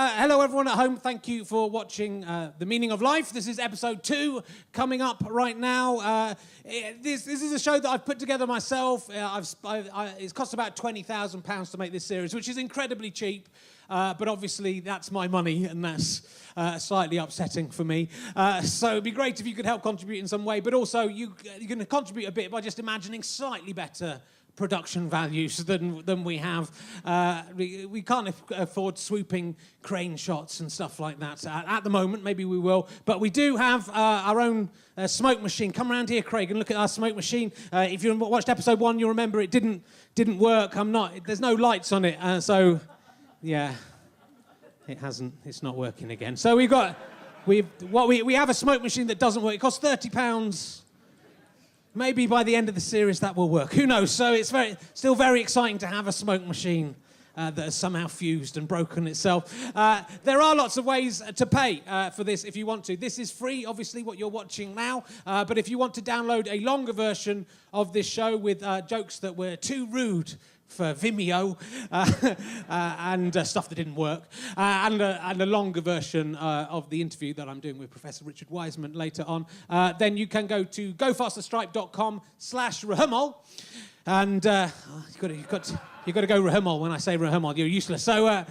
Hello, everyone at home. Thank you for watching The Meaning of Life. This is episode 2 coming up right now. This is a show that I've put together myself. It's cost about £20,000 to make this series, which is incredibly cheap. But obviously, that's my money, and that's slightly upsetting for me. So it'd be great if you could help contribute in some way. But also, you can contribute a bit by just imagining slightly better production values than we have. We can't afford swooping crane shots and stuff like that at the moment. Maybe we will, but we do have our own smoke machine. Come around here, Craig, and look at our smoke machine. If you watched episode 1, you'll remember it didn't work. There's no lights on it, so yeah, it hasn't. It's not working again. So we have a smoke machine that doesn't work. It costs £30. Maybe by the end of the series that will work. Who knows? So it's still very exciting to have a smoke machine that has somehow fused and broken itself. There are lots of ways to pay for this if you want to. This is free, obviously, what you're watching now. But if you want to download a longer version of this show with jokes that were too rude for Vimeo and stuff that didn't work, and a longer version of the interview that I'm doing with Professor Richard Wiseman later on, then you can go to gofasterstripe.com/Rahumol, and you've got to go Rahumol when I say Rahumol. You're useless. So.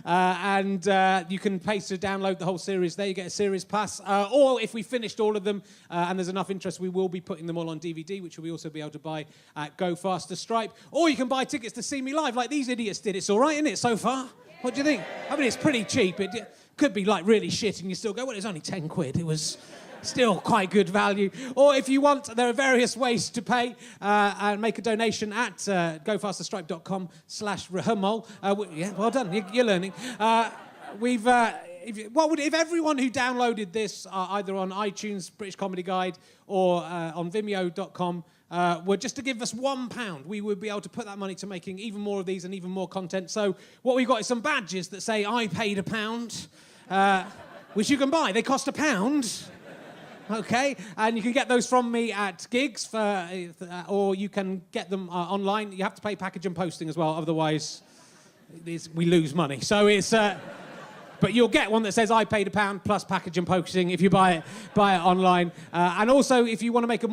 And you can pay to download the whole series there. You get a series pass. Or if we finished all of them and there's enough interest, we will be putting them all on DVD, which we'll also be able to buy at Go Faster Stripe. Or you can buy tickets to see me live like these idiots did. It's all right, isn't it, so far? What do you think? I mean, it's pretty cheap. It could be like really shit and you still go, well, it's only 10 quid. It was still quite good value. Or if you want, there are various ways to pay and make a donation at gofasterstripe.com/Rahumol. Yeah, well done. You're learning. If everyone who downloaded this either on iTunes, British Comedy Guide, or on Vimeo.com were just to give us £1, we would be able to put that money to making even more of these and even more content. So what we've got is some badges that say I paid £1, which you can buy. They cost £1. Okay, and you can get those from me at gigs, or you can get them online. You have to pay package and posting as well, otherwise we lose money. So it's, but you'll get one that says I paid £1 plus package and posting if you buy it online. And also, if you want to make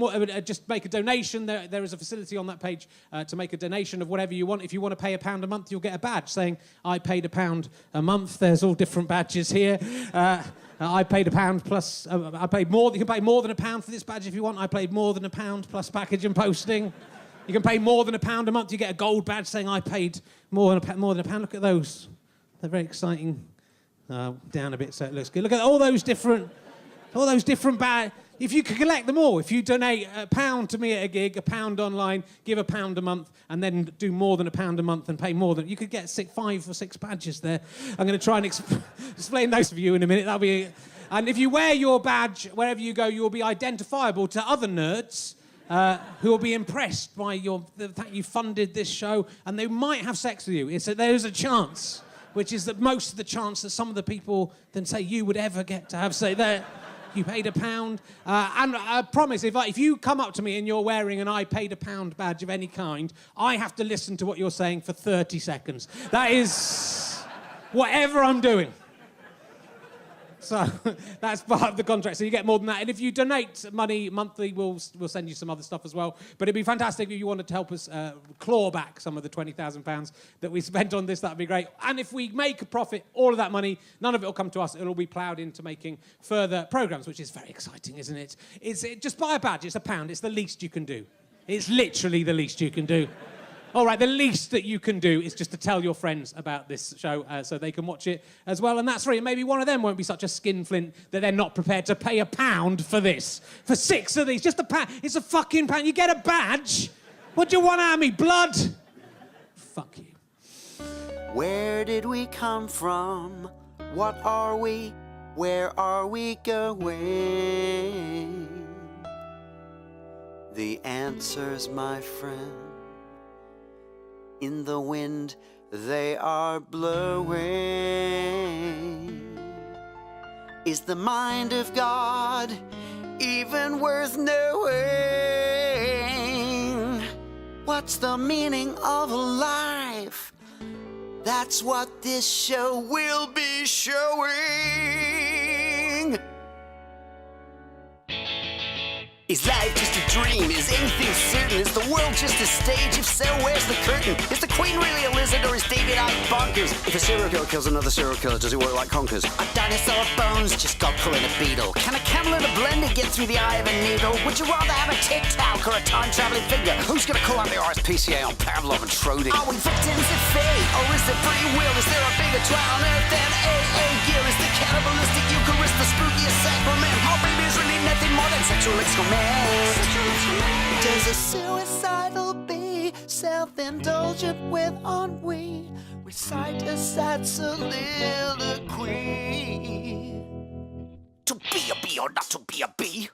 just make a donation, there is a facility on that page to make a donation of whatever you want. If you want to pay £1 a month, you'll get a badge saying I paid £1 a month. There's all different badges here. I paid £1 plus. I paid more. You can pay more than £1 for this badge if you want. I paid more than £1 plus package and posting. You can pay more than £1 a month. You get a gold badge saying I paid more than £1. Look at those. They're very exciting. Down a bit so it looks good. Look at all those different badges. If you could collect them all, if you donate £1 to me at a gig, £1 online, give £1 a month, and then do more than £1 a month and pay more than, you could get 5 or 6 badges there. I'm going to try and explain those for you in a minute. That'll be. And if you wear your badge wherever you go, you will be identifiable to other nerds who will be impressed by the fact you funded this show, and they might have sex with you. There's a chance, which is the most of the chance that some of the people then say you would ever get to have say that. You paid £1. And I promise, if you come up to me and you're wearing an I paid £1 badge of any kind, I have to listen to what you're saying for 30 seconds. That is whatever I'm doing. So that's part of the contract. So you get more than that. And if you donate money monthly, we'll send you some other stuff as well. But it'd be fantastic if you wanted to help us claw back some of the £20,000 that we spent on this. That'd be great. And if we make a profit, all of that money, none of it will come to us. It'll be ploughed into making further programmes, which is very exciting, isn't it? Just buy a badge. It's £1. It's the least you can do. It's literally the least you can do. All right, the least that you can do is just to tell your friends about this show so they can watch it as well, and that's free. And maybe one of them won't be such a skinflint that they're not prepared to pay £1 for this. For 6 of these, just £1. It's a fucking £1. You get a badge. What do you want out of me, blood? Fuck you. Where did we come from? What are we? Where are we going? The answers, my friend, in the wind they are blowing. Is the mind of God even worth knowing? What's the meaning of life? That's what this show will be showing. Is life just a dream? Is anything certain? Is the world just a stage? If so, where's the curtain? Is the Queen really a lizard or is David Icke bonkers? If a serial killer kills another serial killer, does he work like conkers? Are dinosaur bones just got pulling a beetle? Can a camel in a blender get through the eye of a needle? Would you rather have a tic-tac or a time-traveling finger? Who's gonna call out the RSPCA on Pavlov and Schrödinger? Are we victims of fate or is there free will? Is there a bigger twat on earth than AA gear? Is the cannibalistic Eucharist the spookiest sacrament? Are babies really nothing more than sexual excrement? Does a suicidal bee self-indulgent with ennui recite a sad soliloquy? To be a bee or not to be a bee?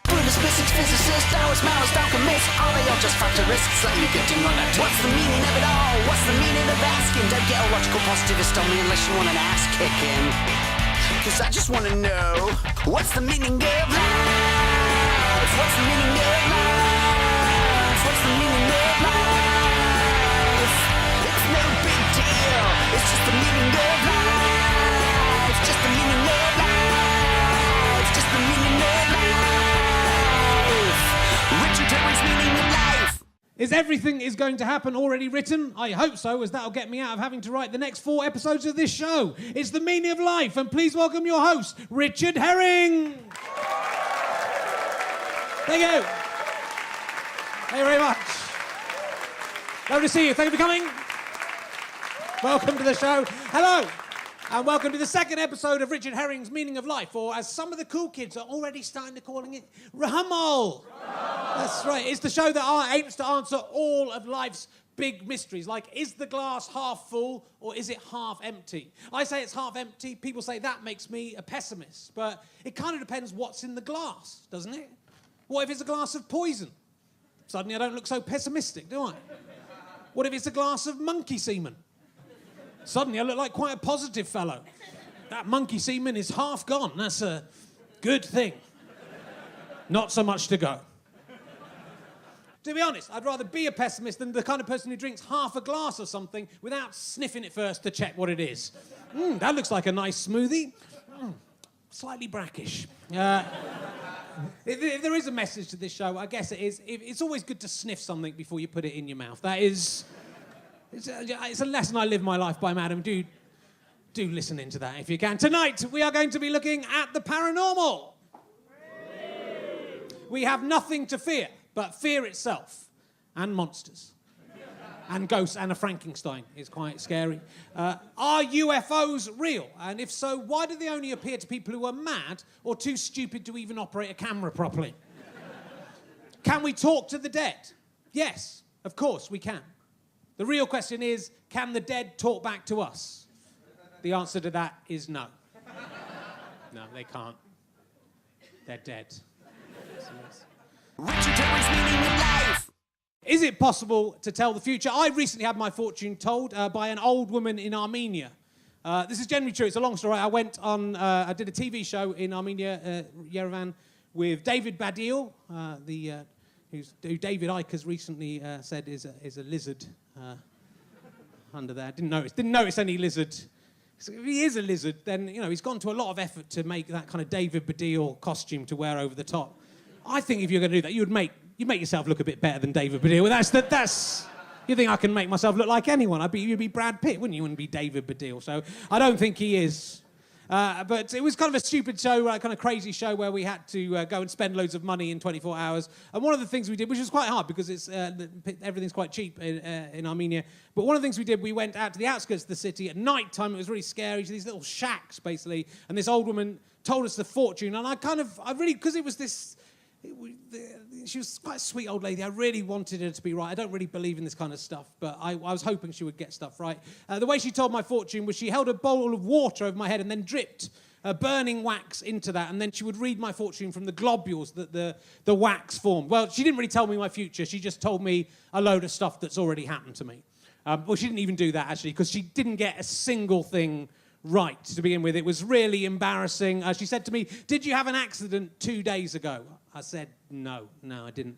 Buddhist, physics, physicists, Taoist, Maoist, alchemists, are they all just factorists? Let me get on that. What's the meaning of it all? What's the meaning of asking? Don't get a logical positivist on me unless you want an ass kicking. Cause I just wanna know, what's the meaning of life? What's the meaning of life? What's the meaning of life? It's no big deal. It's just the meaning of life. Just the meaning of life. Just the meaning of life. Richard Herrings' meaning of life. Is everything is going to happen already written? I hope so, as that'll get me out of having to write the next 4 episodes of this show. It's the meaning of life, and please welcome your host, Richard Herring. Thank you. Thank you very much. Lovely to see you. Thank you for coming. Welcome to the show. Hello, and welcome to the second episode of Richard Herring's Meaning of Life, or as some of the cool kids are already starting to calling it, Rahamal. That's right. It's the show that aims to answer all of life's big mysteries, like, is the glass half full or is it half empty? I say it's half empty. People say that makes me a pessimist, but it kind of depends what's in the glass, doesn't it? What if it's a glass of poison? Suddenly I don't look so pessimistic, do I? What if it's a glass of monkey semen? Suddenly I look like quite a positive fellow. That monkey semen is half gone. That's a good thing. Not so much to go. To be honest, I'd rather be a pessimist than the kind of person who drinks half a glass of something without sniffing it first to check what it is. That looks like a nice smoothie. Slightly brackish. If there is a message to this show, I guess it is. It's always good to sniff something before you put it in your mouth. That is... It's a lesson I live my life by, madam. Do listen into that if you can. Tonight, we are going to be looking at the paranormal. We have nothing to fear but fear itself and monsters. And ghosts, and a Frankenstein is quite scary. Are UFOs real? And if so, why do they only appear to people who are mad or too stupid to even operate a camera properly? Can we talk to the dead? Yes, of course we can. The real question is, can the dead talk back to us? The answer to that is no. No, they can't. They're dead. Richard Herrings' meaning of life. Is it possible to tell the future? I recently had my fortune told by an old woman in Armenia. This is generally true. It's a long story. I I did a TV show in Armenia, Yerevan, with David Baddiel, who David Icke has recently said is a lizard under there. Didn't notice any lizard. So if he is a lizard, then he's gone to a lot of effort to make that kind of David Baddiel costume to wear over the top. I think if you're going to do that, you'd make yourself look a bit better than David Baddiel. That's. You think I can make myself look like anyone? You'd be Brad Pitt, wouldn't you? You wouldn't be David Baddiel. So I don't think he is. But it was kind of a stupid show, kind of crazy show where we had to go and spend loads of money in 24 hours. And one of the things we did, which was quite hard because everything's quite cheap in Armenia, but one of the things we did, we went out to the outskirts of the city at night time. It was really scary. These little shacks, basically. And this old woman told us the fortune. And because it was this... she was quite a sweet old lady. I really wanted her to be right. I don't really believe in this kind of stuff, but I was hoping she would get stuff right. The way she told my fortune was she held a bowl of water over my head and then dripped burning wax into that, and then she would read my fortune from the globules that the wax formed. Well, she didn't really tell me my future. She just told me a load of stuff that's already happened to me. Well, she didn't even do that, actually, because she didn't get a single thing right to begin with. It was really embarrassing. She said to me, "Did you have an accident 2 days ago?" I said, no, I didn't.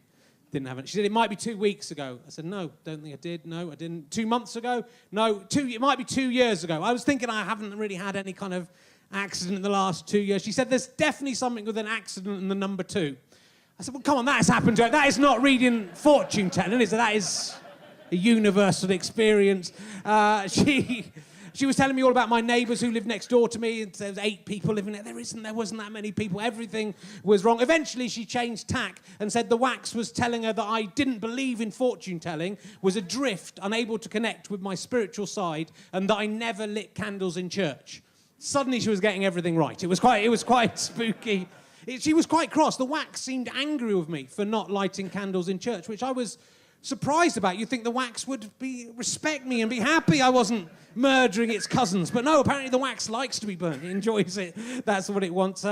Didn't have it. She said, it might be 2 weeks ago. I said, no, don't think I did. No, I didn't. 2 months ago? No, it might be 2 years ago. I was thinking I haven't really had any kind of accident in the last 2 years. She said, there's definitely something with an accident in the number 2. I said, well, come on, that has happened to her. That is not reading fortune telling, is it? That is a universal experience. She was telling me all about my neighbours who lived next door to me. And there was 8 people living there. There wasn't that many people. Everything was wrong. Eventually, she changed tack and said the wax was telling her that I didn't believe in fortune telling, was adrift, unable to connect with my spiritual side, and that I never lit candles in church. Suddenly, she was getting everything right. It was quite spooky. She was quite cross. The wax seemed angry with me for not lighting candles in church, which I was surprised about. You'd think the wax would respect me and be happy I wasn't murdering its cousins. But no, apparently the wax likes to be burnt. It enjoys it. That's what it wants.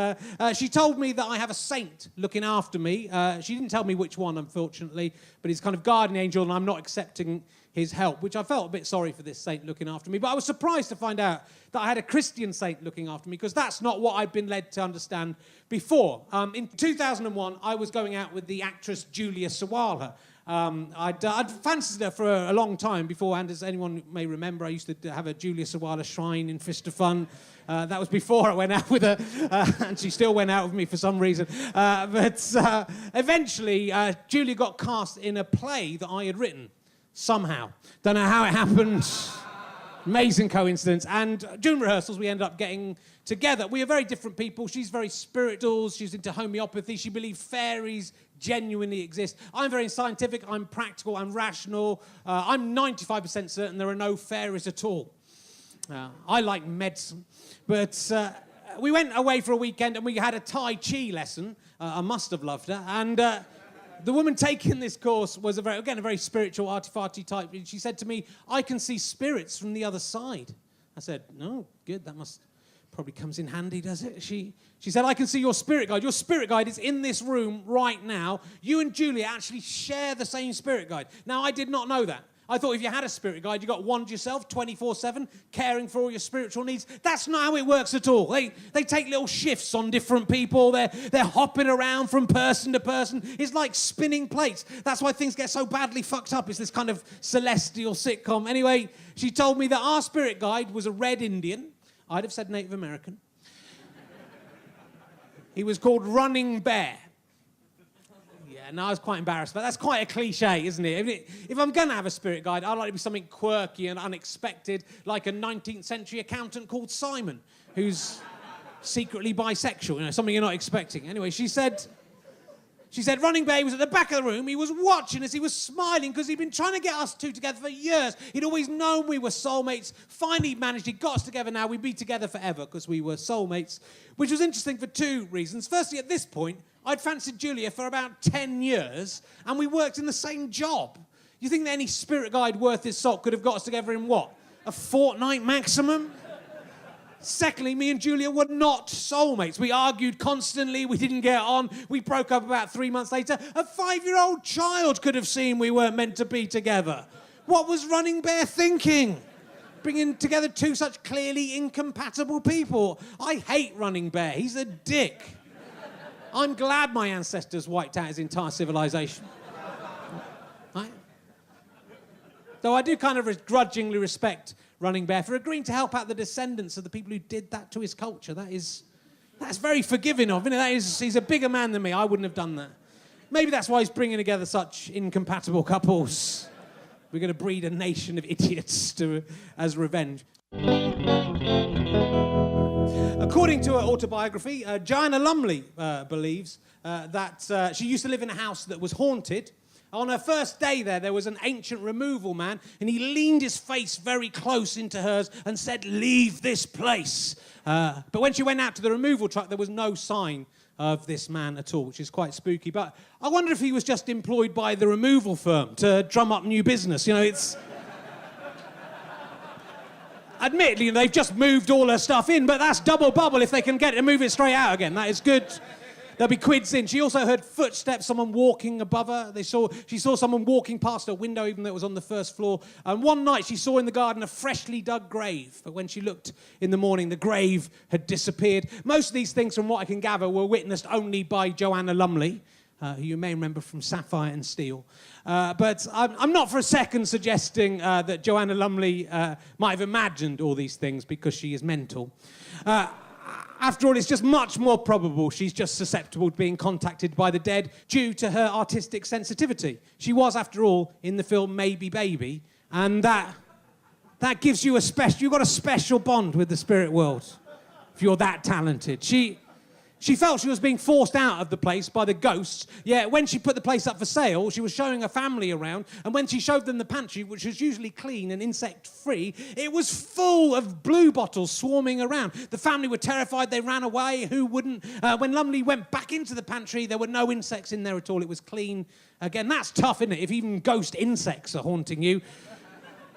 She told me that I have a saint looking after me. She didn't tell me which one, unfortunately, but he's kind of guardian angel and I'm not accepting his help, which I felt a bit sorry for this saint looking after me. But I was surprised to find out that I had a Christian saint looking after me, because that's not what I'd been led to understand before. In 2001, I was going out with the actress Julia Sawalha. I'd fancied her for a long time beforehand. As anyone may remember, I used to have a Julia Sawalha shrine in Fist of Fun. That was before I went out with her, and she still went out with me for some reason. But eventually, Julia got cast in a play that I had written, somehow. Don't know how it happened. Amazing coincidence. And during rehearsals, we ended up getting together. We are very different people. She's very spiritual. She's into homeopathy. She believes fairies genuinely exist. I'm very scientific. I'm practical. I'm rational. I'm 95% certain there are no fairies at all. I like medicine. But we went away for a weekend and we had a Tai Chi lesson. I must have loved her. And the woman taking this course was a very spiritual, arty-farty type. She said to me, I can see spirits from the other side. I said, no, good, that probably comes in handy, does it? She said, I can see your spirit guide. Your spirit guide is in this room right now. You and Julia actually share the same spirit guide. Now, I did not know that. I thought if you had a spirit guide, you got one to yourself 24/7, caring for all your spiritual needs. That's not how it works at all. They take little shifts on different people. They're hopping around from person to person. It's like spinning plates. That's why things get so badly fucked up. It's this kind of celestial sitcom. Anyway, she told me that our spirit guide was a red Indian. I'd have said Native American. He was called Running Bear. No, I was quite embarrassed, but that's quite a cliche, isn't it? If I'm going to have a spirit guide, I'd like to be something quirky and unexpected, like a 19th century accountant called Simon, who's secretly bisexual, something you're not expecting. Anyway, she said Running Bear was at the back of the room. He was watching us. He was smiling because he'd been trying to get us two together for years. He'd always known we were soulmates. Finally managed. He got us together now. We'd be together forever because we were soulmates, which was interesting for 2 reasons. Firstly, at this point, I'd fancied Julia for about 10 years, and we worked in the same job. You think that any spirit guide worth his salt could have got us together in what? A fortnight maximum? Secondly, me and Julia were not soulmates. We argued constantly. We didn't get on. We broke up about 3 months later. A 5-year-old child could have seen we weren't meant to be together. What was Running Bear thinking? Bringing together 2 such clearly incompatible people. I hate Running Bear. He's a dick. I'm glad my ancestors wiped out his entire civilization. Right? Though I do kind of grudgingly respect Running Bear for agreeing to help out the descendants of the people who did that to his culture. That's very forgiving of him. He's a bigger man than me. I wouldn't have done that. Maybe that's why he's bringing together such incompatible couples. We're going to breed a nation of idiots as revenge. According to her autobiography, Joanna Lumley believes that she used to live in a house that was haunted. On her first day there was an ancient removal man, and he leaned his face very close into hers and said, "Leave this place." But when she went out to the removal truck, there was no sign of this man at all, which is quite spooky. But I wonder if he was just employed by the removal firm to drum up new business. It's... Admittedly, they've just moved all her stuff in, but that's double bubble if they can get it to move it straight out again. That is good. There'll be quids in. She also heard footsteps, someone walking above her. She saw someone walking past her window, even though it was on the first floor. And one night, she saw in the garden a freshly dug grave. But when she looked in the morning, the grave had disappeared. Most of these things, from what I can gather, were witnessed only by Joanna Lumley. who you may remember from Sapphire and Steel. But I'm not for a second suggesting that Joanna Lumley might have imagined all these things because she is mental. After all, it's just much more probable she's just susceptible to being contacted by the dead due to her artistic sensitivity. She was, after all, in the film Maybe Baby, and that gives you you've got a special bond with the spirit world if you're that talented. She felt she was being forced out of the place by the ghosts. Yeah, when she put the place up for sale, she was showing her family around, and when she showed them the pantry, which was usually clean and insect-free, it was full of blue bottles swarming around. The family were terrified. They ran away. Who wouldn't? When Lumley went back into the pantry, there were no insects in there at all. It was clean. Again, that's tough, isn't it? If even ghost insects are haunting you.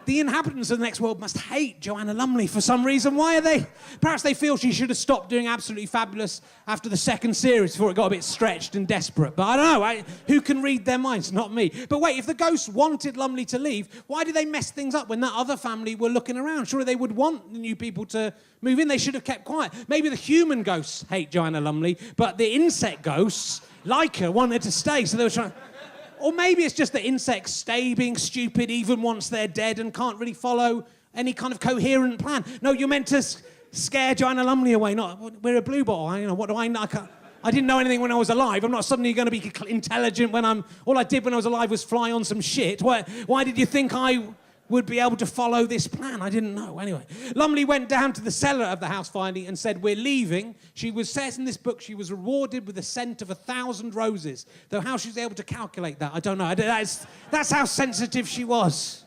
The inhabitants of the next world must hate Joanna Lumley for some reason. Why are they? Perhaps they feel she should have stopped doing Absolutely Fabulous after the second series before it got a bit stretched and desperate. But I don't know. Who can read their minds? Not me. But wait, if the ghosts wanted Lumley to leave, why did they mess things up when that other family were looking around? Surely they would want the new people to move in. They should have kept quiet. Maybe the human ghosts hate Joanna Lumley, but the insect ghosts, like her, wanted to stay, so they were trying... Or maybe it's just that insects stay being stupid even once they're dead and can't really follow any kind of coherent plan. No, you're meant to scare Joanna Lumley away. Not, we're a blue bottle. What do I know? I didn't know anything when I was alive. I'm not suddenly going to be intelligent when all I did when I was alive was fly on some shit. Why did you think I would be able to follow this plan? I didn't know. Anyway, Lumley went down to the cellar of the house finally and said, "We're leaving." She was says in this book she was rewarded with the scent of 1,000 roses. Though how she was able to calculate that, I don't know. That's how sensitive she was.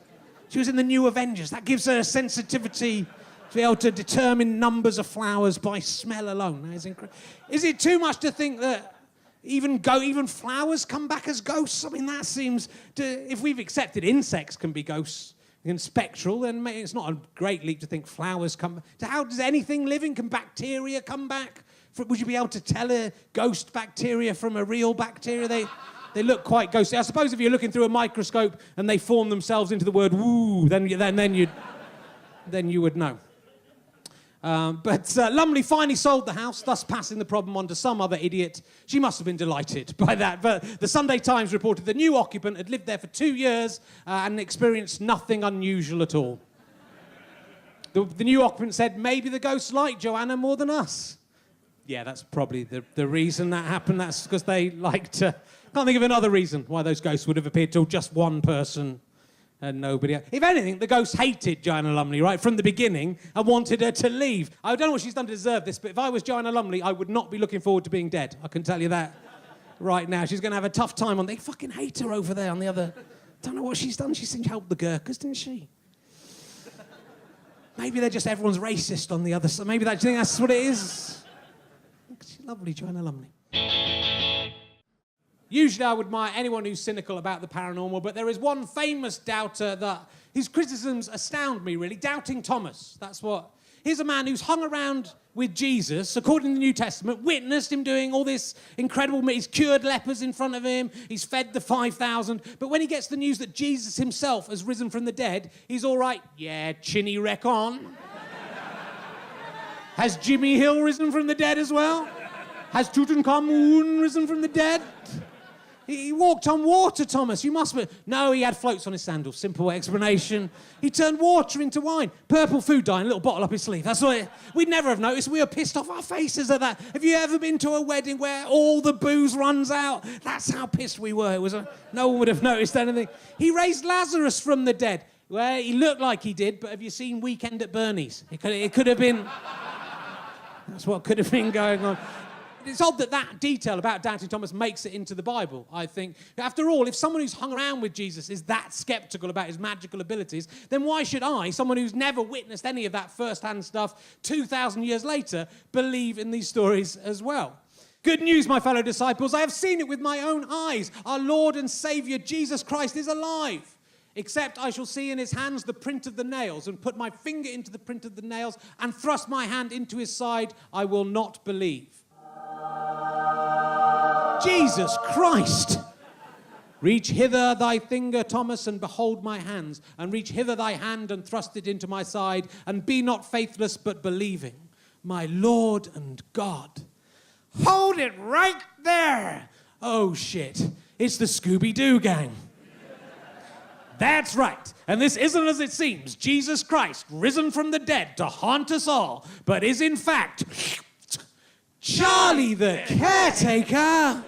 She was in the New Avengers. That gives her a sensitivity to be able to determine numbers of flowers by smell alone. That is incredible. Is it too much to think that even flowers come back as ghosts? I mean, that seems if we've accepted insects can be ghosts and spectral, then it's not a great leap to think flowers come back. How does anything living, can bacteria come back? Would you be able to tell a ghost bacteria from a real bacteria? They look quite ghostly. I suppose if you're looking through a microscope and they form themselves into the word woo, then you would know. But Lumley finally sold the house, thus passing the problem on to some other idiot. She must have been delighted by that. But the Sunday Times reported the new occupant had lived there for 2 years and experienced nothing unusual at all. The new occupant said, maybe the ghosts like Joanna more than us. Yeah, that's probably the reason that happened. That's because they liked her. Can't think of another reason why those ghosts would have appeared to just one person and nobody else. If anything, the ghosts hated Joanna Lumley, right, from the beginning and wanted her to leave. I don't know what she's done to deserve this, but if I was Joanna Lumley, I would not be looking forward to being dead. I can tell you that right now. She's going to have a tough time on... They fucking hate her over there on the other... Don't know what she's done. She seemed to help the Gurkhas, didn't she? Maybe they're just everyone's racist on the other side. Maybe do you think that's what it is? She's lovely, Joanna Lumley. Usually I would admire anyone who's cynical about the paranormal, but there is one famous doubter that his criticisms astound me, really. Doubting Thomas. That's what... Here's a man who's hung around with Jesus, according to the New Testament, witnessed him doing all this incredible... He's cured lepers in front of him, he's fed the 5,000, but when he gets the news that Jesus himself has risen from the dead, he's all right. Yeah, chinny wreck on. Has Jimmy Hill risen from the dead as well? Has Tutankhamun risen from the dead? He walked on water, Thomas. You must be... No, he had floats on his sandals. Simple explanation. He turned water into wine. Purple food dye, a little bottle up his sleeve. That's what... We'd never have noticed. We were pissed off our faces at that. Have you ever been to a wedding where all the booze runs out? That's how pissed we were. No one would have noticed anything. He raised Lazarus from the dead. Well, he looked like he did, but have you seen Weekend at Bernie's? It could have been... That's what could have been going on. It's odd that detail about doubting Thomas makes it into the Bible, I think. After all, if someone who's hung around with Jesus is that sceptical about his magical abilities, then why should I, someone who's never witnessed any of that first-hand stuff 2,000 years later, believe in these stories as well? Good news, my fellow disciples. I have seen it with my own eyes. Our Lord and Saviour, Jesus Christ, is alive. Except I shall see in his hands the print of the nails, and put my finger into the print of the nails, and thrust my hand into his side, I will not believe. Jesus Christ! Reach hither thy finger, Thomas, and behold my hands, and reach hither thy hand and thrust it into my side, and be not faithless but believing. My Lord and God. Hold it right there! Oh shit, it's the Scooby-Doo gang. That's right. And this isn't as it seems. Jesus Christ, risen from the dead to haunt us all, but is in fact Charlie the caretaker.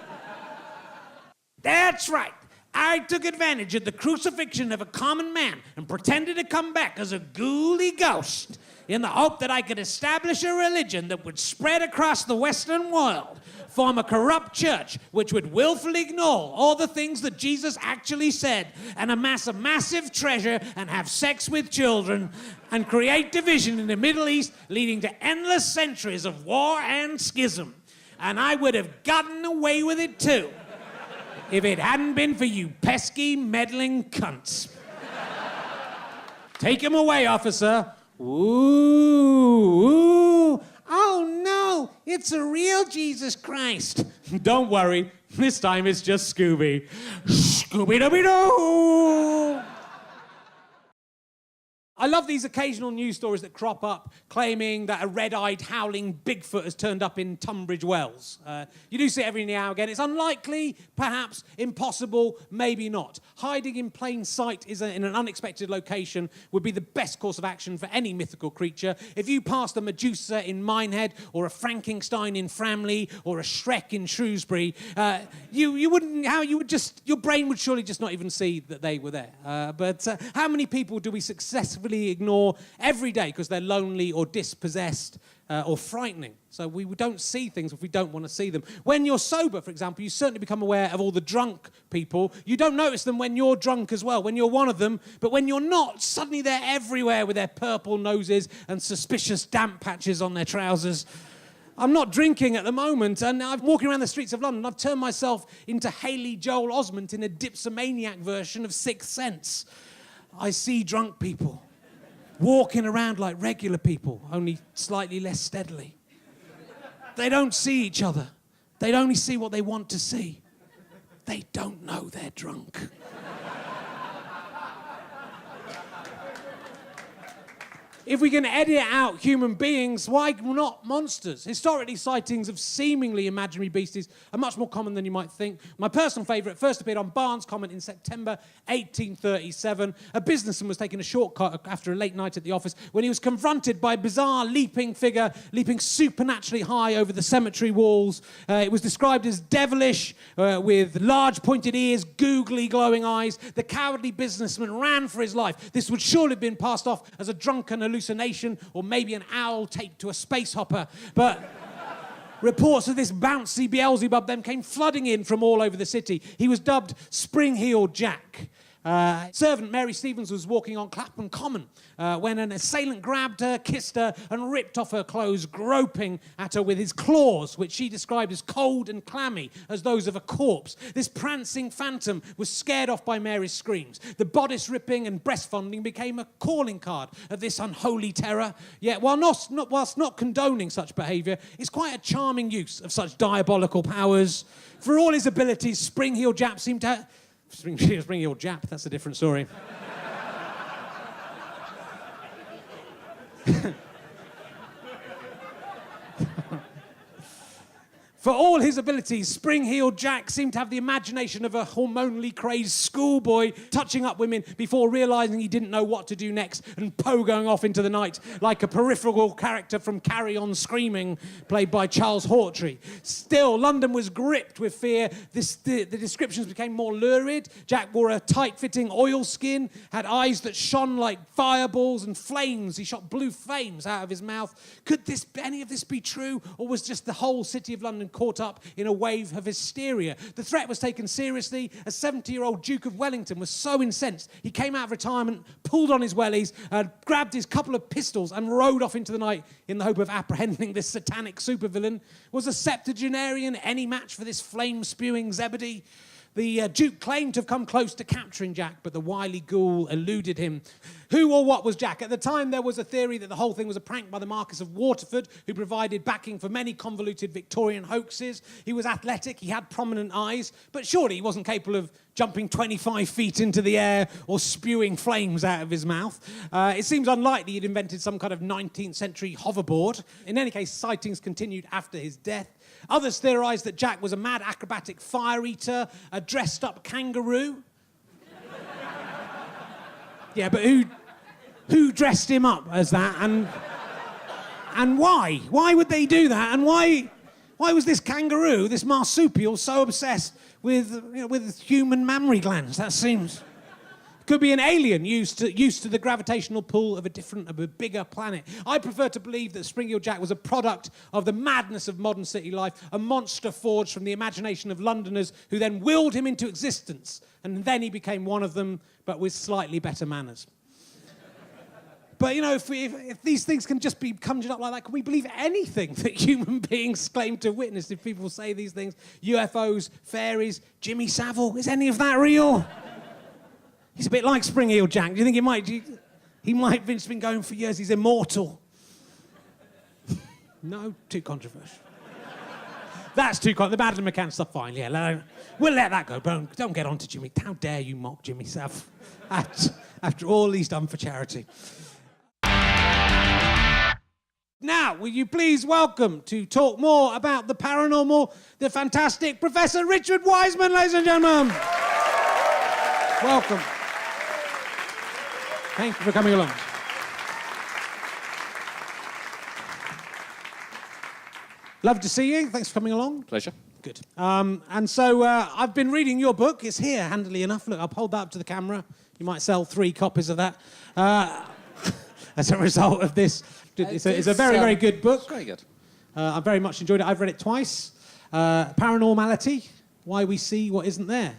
That's right. I took advantage of the crucifixion of a common man and pretended to come back as a ghouly ghost in the hope that I could establish a religion that would spread across the Western world, form a corrupt church which would willfully ignore all the things that Jesus actually said, and amass a massive treasure and have sex with children and create division in the Middle East, leading to endless centuries of war and schism. And I would have gotten away with it too, if it hadn't been for you pesky, meddling cunts. Take him away, officer. Ooh. Oh no, it's a real Jesus Christ. Don't worry, this time it's just Scooby. Scooby-Dooby-Doo! I love these occasional news stories that crop up claiming that a red-eyed howling Bigfoot has turned up in Tunbridge Wells. You do see it every now and again. It's unlikely, perhaps, impossible, maybe not. Hiding in plain sight in an unexpected location would be the best course of action for any mythical creature. If you passed a Medusa in Minehead, or a Frankenstein in Framley, or a Shrek in Shrewsbury, your brain would surely just not even see that they were there. But how many people do we successfully ignore every day because they're lonely or dispossessed or frightening? So we don't see things if we don't want to see them. When you're sober, for example, you certainly become aware of all the drunk people. You don't notice them when you're drunk as well, when you're one of them. But when you're not, suddenly they're everywhere with their purple noses and suspicious damp patches on their trousers. I'm not drinking at the moment, and I'm walking around the streets of London. I've turned myself into Haley Joel Osment in a dipsomaniac version of Sixth Sense. I see drunk people walking around like regular people, only slightly less steadily. They don't see each other. They only see what they want to see. They don't know they're drunk. If we can edit out human beings, why not monsters? Historically, sightings of seemingly imaginary beasties are much more common than you might think. My personal favourite first appeared on Barnes' Comment in September 1837. A businessman was taking a shortcut after a late night at the office when he was confronted by a bizarre leaping figure leaping supernaturally high over the cemetery walls. It was described as devilish, with large pointed ears, googly glowing eyes. The cowardly businessman ran for his life. This would surely have been passed off as a drunken hallucination, or maybe an owl taped to a space hopper. But reports of this bouncy Beelzebub then came flooding in from all over the city. He was dubbed Spring-Heeled Jack. Servant Mary Stevens was walking on Clapham Common when an assailant grabbed her, kissed her, and ripped off her clothes, groping at her with his claws, which she described as cold and clammy, as those of a corpse. This prancing phantom was scared off by Mary's screams. The bodice ripping and breast fondling became a calling card of this unholy terror. Yet, whilst not condoning such behaviour, it's quite a charming use of such diabolical powers. For all his abilities, Spring-Heeled Jack seemed to... Spring-Heeled Jap, that's a different story. For all his abilities, Spring-Heeled Jack seemed to have the imagination of a hormonally crazed schoolboy touching up women before realising he didn't know what to do next and pogoing off into the night like a peripheral character from Carry On Screaming, played by Charles Hawtrey. Still, London was gripped with fear. The descriptions became more lurid. Jack wore a tight-fitting oilskin, had eyes that shone like fireballs and flames. He shot blue flames out of his mouth. Could any of this be true, or was just the whole city of London caught up in a wave of hysteria? The threat was taken seriously. A 70-year-old Duke of Wellington was so incensed, he came out of retirement, pulled on his wellies, grabbed his couple of pistols and rode off into the night in the hope of apprehending this satanic supervillain. Was a septuagenarian any match for this flame-spewing Zebedee? The Duke claimed to have come close to capturing Jack, but the wily ghoul eluded him. Who or what was Jack? At the time, there was a theory that the whole thing was a prank by the Marquis of Waterford, who provided backing for many convoluted Victorian hoaxes. He was athletic, he had prominent eyes, but surely he wasn't capable of jumping 25 feet into the air or spewing flames out of his mouth. It seems unlikely he'd invented some kind of 19th century hoverboard. In any case, sightings continued after his death. Others theorised that Jack was a mad acrobatic fire eater, a dressed-up kangaroo. Yeah, but who dressed him up as that, and why? Why would they do that? And why was this kangaroo, this marsupial, so obsessed with human mammary glands? That seems... Could be an alien used to the gravitational pull of a bigger planet. I prefer to believe that Spring-Heeled Jack was a product of the madness of modern city life, a monster forged from the imagination of Londoners who then willed him into existence, and then he became one of them, but with slightly better manners. But, you know, if these things can just be conjured up like that, can we believe anything that human beings claim to witness? If people say these things, UFOs, fairies, Jimmy Savile, is any of that real? He's a bit like Spring-Heeled Jack. Do you think he might have just been going for years? He's immortal. No, too controversial. That's too controversial. The Madeleine McCann stuff, fine. Yeah, we'll let that go. Don't get on to Jimmy. How dare you mock Jimmy Savile after all he's done for charity. Now, will you please welcome to talk more about the paranormal, the fantastic Professor Richard Wiseman, ladies and gentlemen. Welcome. Thank you for coming along. Love to see you. Thanks for coming along. Pleasure. Good. And so I've been reading your book. It's here, handily enough. Look, I'll hold that up to the camera. You might sell 3 copies of that. As a result of this. It's a very, very good book. It's very good. I very much enjoyed it. I've read it twice. Paranormality, Why We See What Isn't There.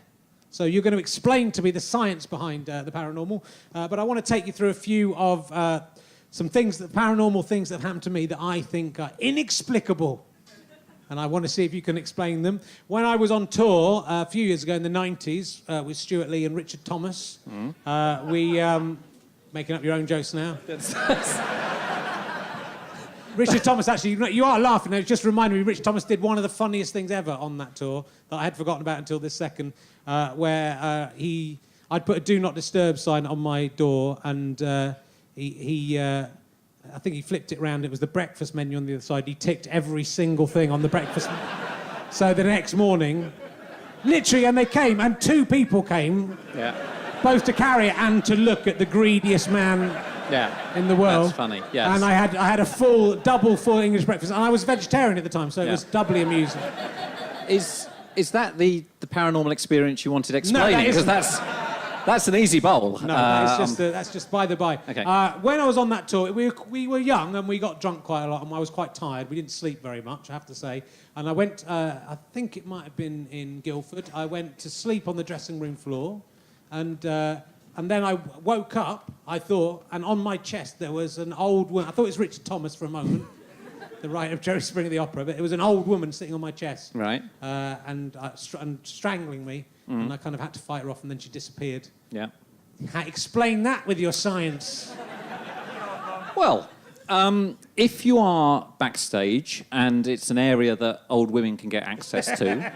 So you're going to explain to me the science behind the paranormal, but I want to take you through a few of some paranormal things that have happened to me that I think are inexplicable. And I want to see if you can explain them. When I was on tour a few years ago in the 90s with Stuart Lee and Richard Thomas, we... making up your own jokes now. Richard Thomas, actually, you are laughing. It just reminded me, Richard Thomas did one of the funniest things ever on that tour that I had forgotten about until this second, where I'd put a Do Not Disturb sign on my door, and I think he flipped it round. It was the breakfast menu on the other side. He ticked every single thing on the breakfast menu. So the next morning, literally, and they came, and 2 people came, both to carry it and to look at the greediest man in the world. That's funny, yes. And I had a double full English breakfast, and I was vegetarian at the time, so it was doubly amusing. Is that the paranormal experience you wanted explaining? Because that's an easy bowl. No, that's just by the by. Okay. When I was on that tour, we were young and we got drunk quite a lot, and I was quite tired. We didn't sleep very much, I have to say. And I went, I think it might have been in Guildford, I went to sleep on the dressing room floor, and then I woke up, I thought, and on my chest there was an old woman. I thought it was Richard Thomas for a moment, the writer of Jerry Springer the Opera, but it was an old woman sitting on my chest. Right. And strangling me, and I kind of had to fight her off, and then she disappeared. Yeah. Explain that with your science. Well, if you are backstage and it's an area that old women can get access to,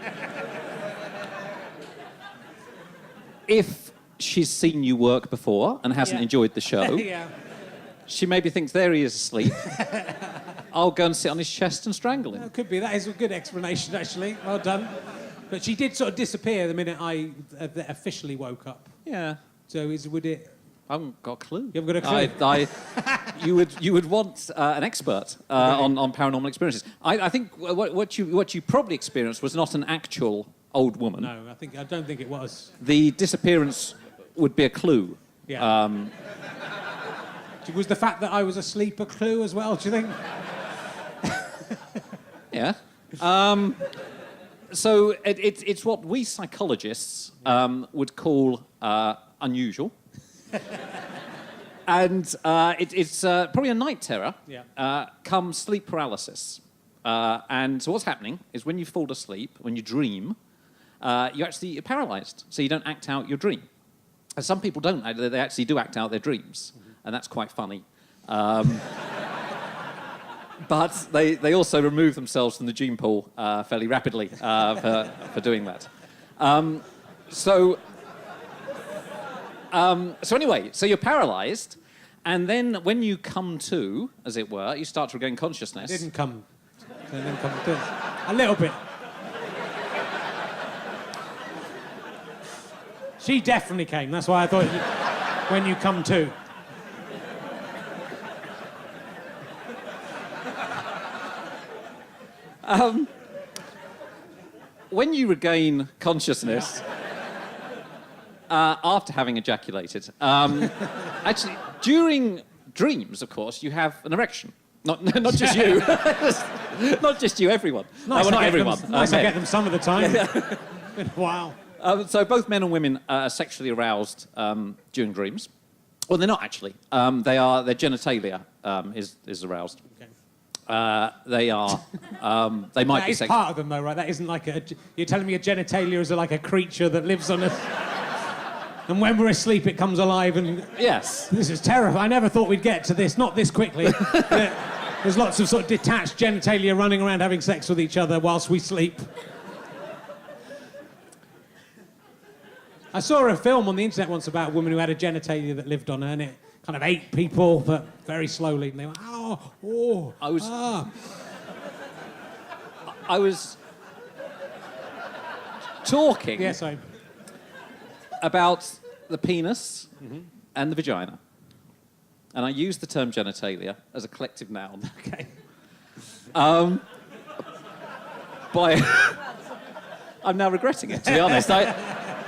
if she's seen you work before and hasn't enjoyed the show, she maybe thinks there he is asleep. I'll go and sit on his chest and strangle him. It could be. That is a good explanation, actually. Well done. But she did sort of disappear the minute I officially woke up. Yeah. So would it... I haven't got a clue. You haven't got a clue? You would want an expert on paranormal experiences. I think what you probably experienced was not an actual old woman. No, I don't think it was. The disappearance would be a clue. Yeah. Was the fact that I was asleep a clue as well, do you think? Yeah. So it's what we psychologists would call unusual. And it's probably a night terror, come sleep paralysis. And so what's happening is when you fall asleep, when you dream, you're paralysed, so you don't act out your dream. And some people don't. They actually do act out their dreams, and that's quite funny. But they also remove themselves from the gene pool fairly rapidly for doing that. So So anyway, so you're paralysed, and then when you come to, as it were, you start to regain consciousness. I didn't come to. A little bit. She definitely came. That's why I thought when you come to. When you regain consciousness after having ejaculated, actually, during dreams, of course, you have an erection. Not just you. Not just you, everyone. Nice, well, not everyone. Nice, I get them some of the time. Wow. So both men and women are sexually aroused during dreams. Well, they're not actually. Their genitalia is aroused. Okay. They are. They might That be is sexual. part of them, though, right? That isn't like you're telling me a genitalia is like a creature that lives on us. And when we're asleep, it comes alive and... Yes. This is terrible. I never thought we'd get to this. Not this quickly. There's lots of sort of detached genitalia running around having sex with each other whilst we sleep. I saw a film on the internet once about a woman who had a genitalia that lived on her, and it kind of ate people, but very slowly. And they went, I was talking about the penis and the vagina. And I used the term genitalia as a collective noun. Okay. I'm now regretting it, to be honest.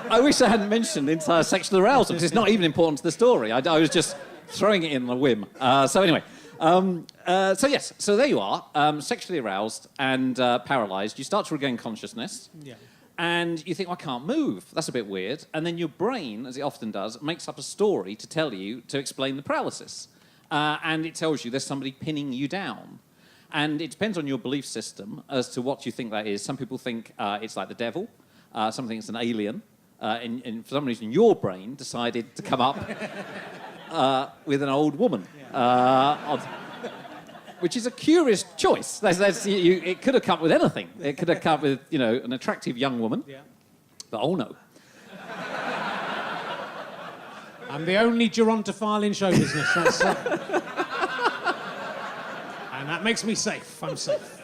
I wish I hadn't mentioned the entire sexual arousal, because it's not even important to the story. I was just throwing it in on a whim. So anyway, so there you are, sexually aroused and paralysed. You start to regain consciousness. Yeah. And you think, well, I can't move. That's a bit weird. And then your brain, as it often does, makes up a story to tell you, to explain the paralysis. And it tells you there's somebody pinning you down. And it depends on your belief system as to what you think that is. Some people think it's like the devil. Some think it's an alien. And for some reason, your brain decided to come up with an old woman. Which is a curious choice. It could have come up with anything. It could have come up with, an attractive young woman. Yeah. But oh no. I'm the only gerontophile in show business. That's, and that makes me safe. I'm safe.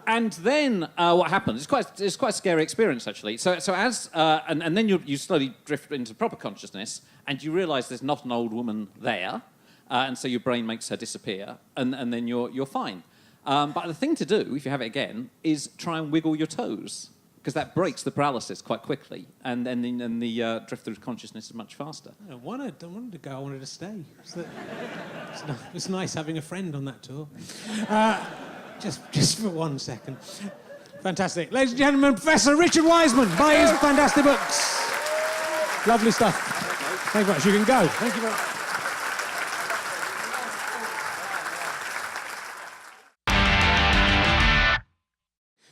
And then what happens? It's quite a scary experience, actually. So as and then you slowly drift into proper consciousness, and you realise there's not an old woman there, and so your brain makes her disappear, and then you're fine. But the thing to do, if you have it again, is try and wiggle your toes, because that breaks the paralysis quite quickly, and then the drift through consciousness is much faster. I don't wanted to go. I wanted to stay. It's nice having a friend on that tour. Just for 1 second. Fantastic. Ladies and gentlemen, Professor Richard Wiseman, by his fantastic books. Lovely stuff. Thank you very much. You can go. Thank you very much.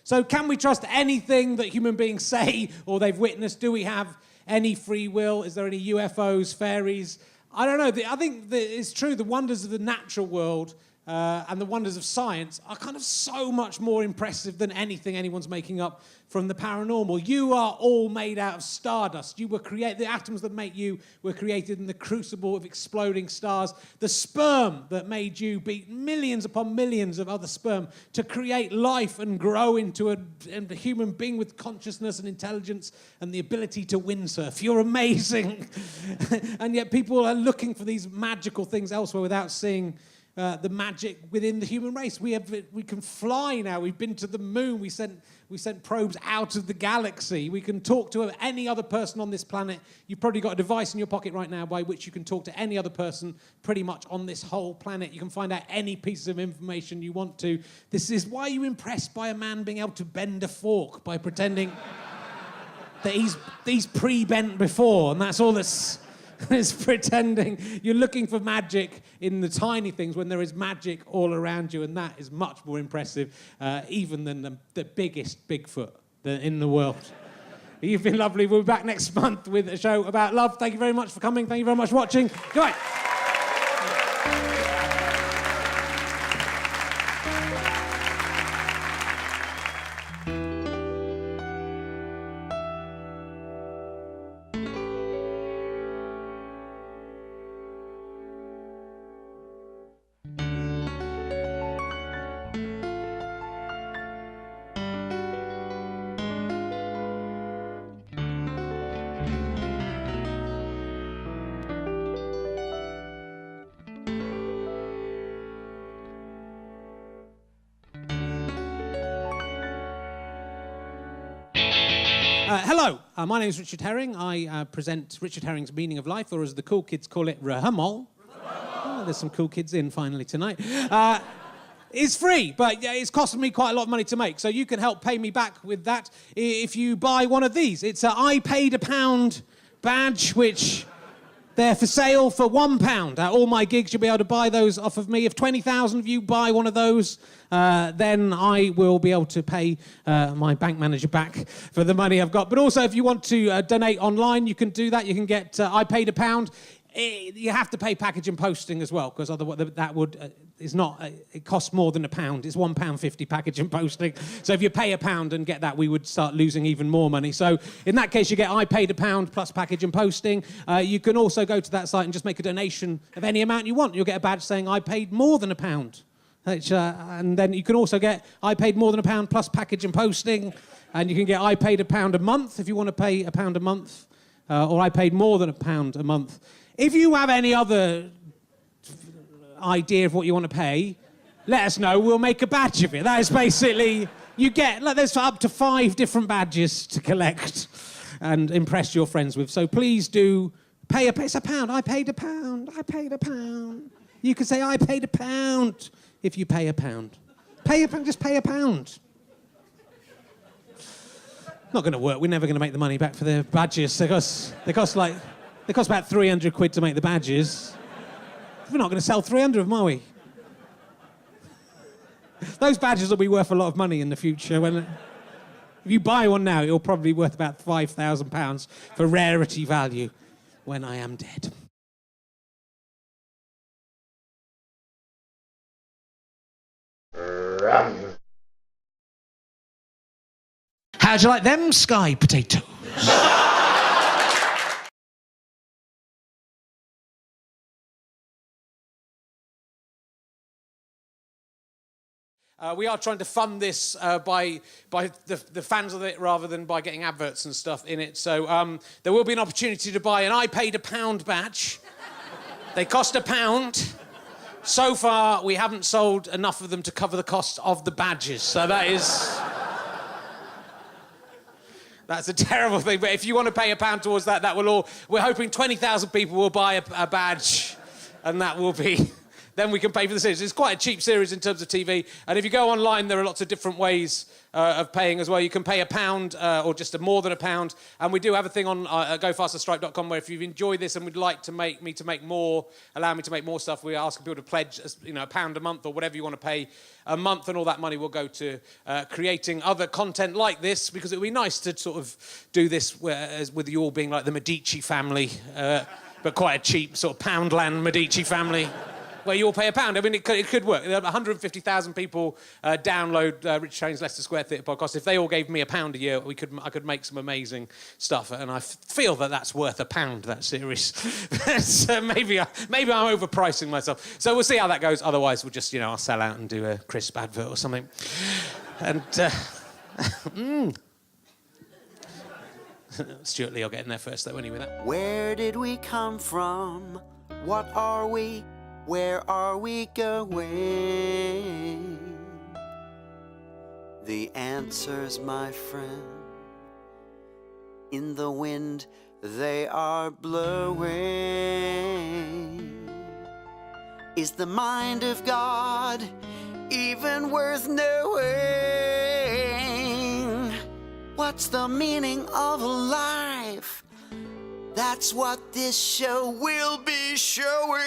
So can we trust anything that human beings say or they've witnessed? Do we have any free will? Is there any UFOs, fairies? I don't know. I think that it's true. The wonders of the natural world and the wonders of science are kind of so much more impressive than anything anyone's making up from the paranormal. You are all made out of stardust. You were created, the atoms that make you were created in the crucible of exploding stars. The sperm that made you beat millions upon millions of other sperm to create life and grow into a human being with consciousness and intelligence and the ability to windsurf. You're amazing. And yet people are looking for these magical things elsewhere without seeing the magic within the human race. We can fly now. We've been to the moon. We sent probes out of the galaxy. We can talk to any other person on this planet. You've probably got a device in your pocket right now by which you can talk to any other person pretty much on this whole planet. You can find out any piece of information you want to. This is why you're impressed by a man being able to bend a fork by pretending that he's pre-bent before, and that's all that's... It's pretending. You're looking for magic in the tiny things when there is magic all around you, and that is much more impressive even than the biggest Bigfoot in the world. You've been lovely. We'll be back next month with a show about love. Thank you very much for coming. Thank you very much for watching. Goodbye. Hello, my name is Richard Herring. I present Richard Herring's Meaning of Life, or as the cool kids call it, Rahamol. Oh, there's some cool kids in finally tonight. It's free, but it's costing me quite a lot of money to make, so you can help pay me back with that if you buy one of these. It's a I paid £1 badge, which they're for sale for £1. At all my gigs, you'll be able to buy those off of me. If 20,000 of you buy one of those, then I will be able to pay my bank manager back for the money I've got. But also, if you want to donate online, you can do that. You can get I paid £1. You have to pay package and posting as well, because otherwise that would is not. It costs more than £1. It's £1.50 package and posting. So if you pay £1 and get that, we would start losing even more money. So in that case, you get I paid £1 plus package and posting. You can also go to that site and just make a donation of any amount you want. You'll get a badge saying I paid more than £1. Which, and then you can also get I paid more than £1 plus package and posting, and you can get I paid £1 a month if you want to pay £1 a month, or I paid more than £1 a month. If you have any other idea of what you want to pay, let us know. We'll make a badge of it. That is basically, you get, like, there's up to 5 different badges to collect and impress your friends with. So please do pay it's £1. I paid £1. I paid £1. You can say I paid £1 if you pay £1. Pay £1, just pay £1. Not going to work. We're never going to make the money back for the badges. They cost about 300 quid to make the badges. We're not going to sell 300 of them, are we? Those badges will be worth a lot of money in the future. If you buy one now, it'll probably be worth about £5,000 for rarity value when I am dead. How'd you like them sky potatoes? We are trying to fund this by the fans of it rather than by getting adverts and stuff in it. So there will be an opportunity to buy an I paid £1 badge. They cost £1. So far, we haven't sold enough of them to cover the cost of the badges. So that's a terrible thing. But if you want to pay £1 towards that, we're hoping 20,000 people will buy a badge, and that will be. Then we can pay for the series. It's quite a cheap series in terms of TV. And if you go online, there are lots of different ways of paying as well. You can pay £1 or just more than £1. And we do have a thing on gofasterstripe.com where if you enjoy this and would like to allow me to make more stuff, we're asking people to pledge, £1 a month or whatever you want to pay a month, and all that money will go to creating other content like this, because it would be nice to sort of do this with you all being like the Medici family, but quite a cheap sort of Poundland Medici family. Where you all pay £1. I mean, it could work. 150,000 people download Richard Herring's Leicester Square Theatre podcast. If they all gave me £1 a year, I could make some amazing stuff. And I feel that that's worth £1, that series. So maybe I'm overpricing myself. So we'll see how that goes. Otherwise, we'll just, I'll sell out and do a crisp advert or something. And Stuart Lee will get in there first, though, anyway. Where did we come from? What are we? Where are we going? The answers, my friend, in the wind they are blowing. Is the mind of God even worth knowing? What's the meaning of life? That's what this show will be showing.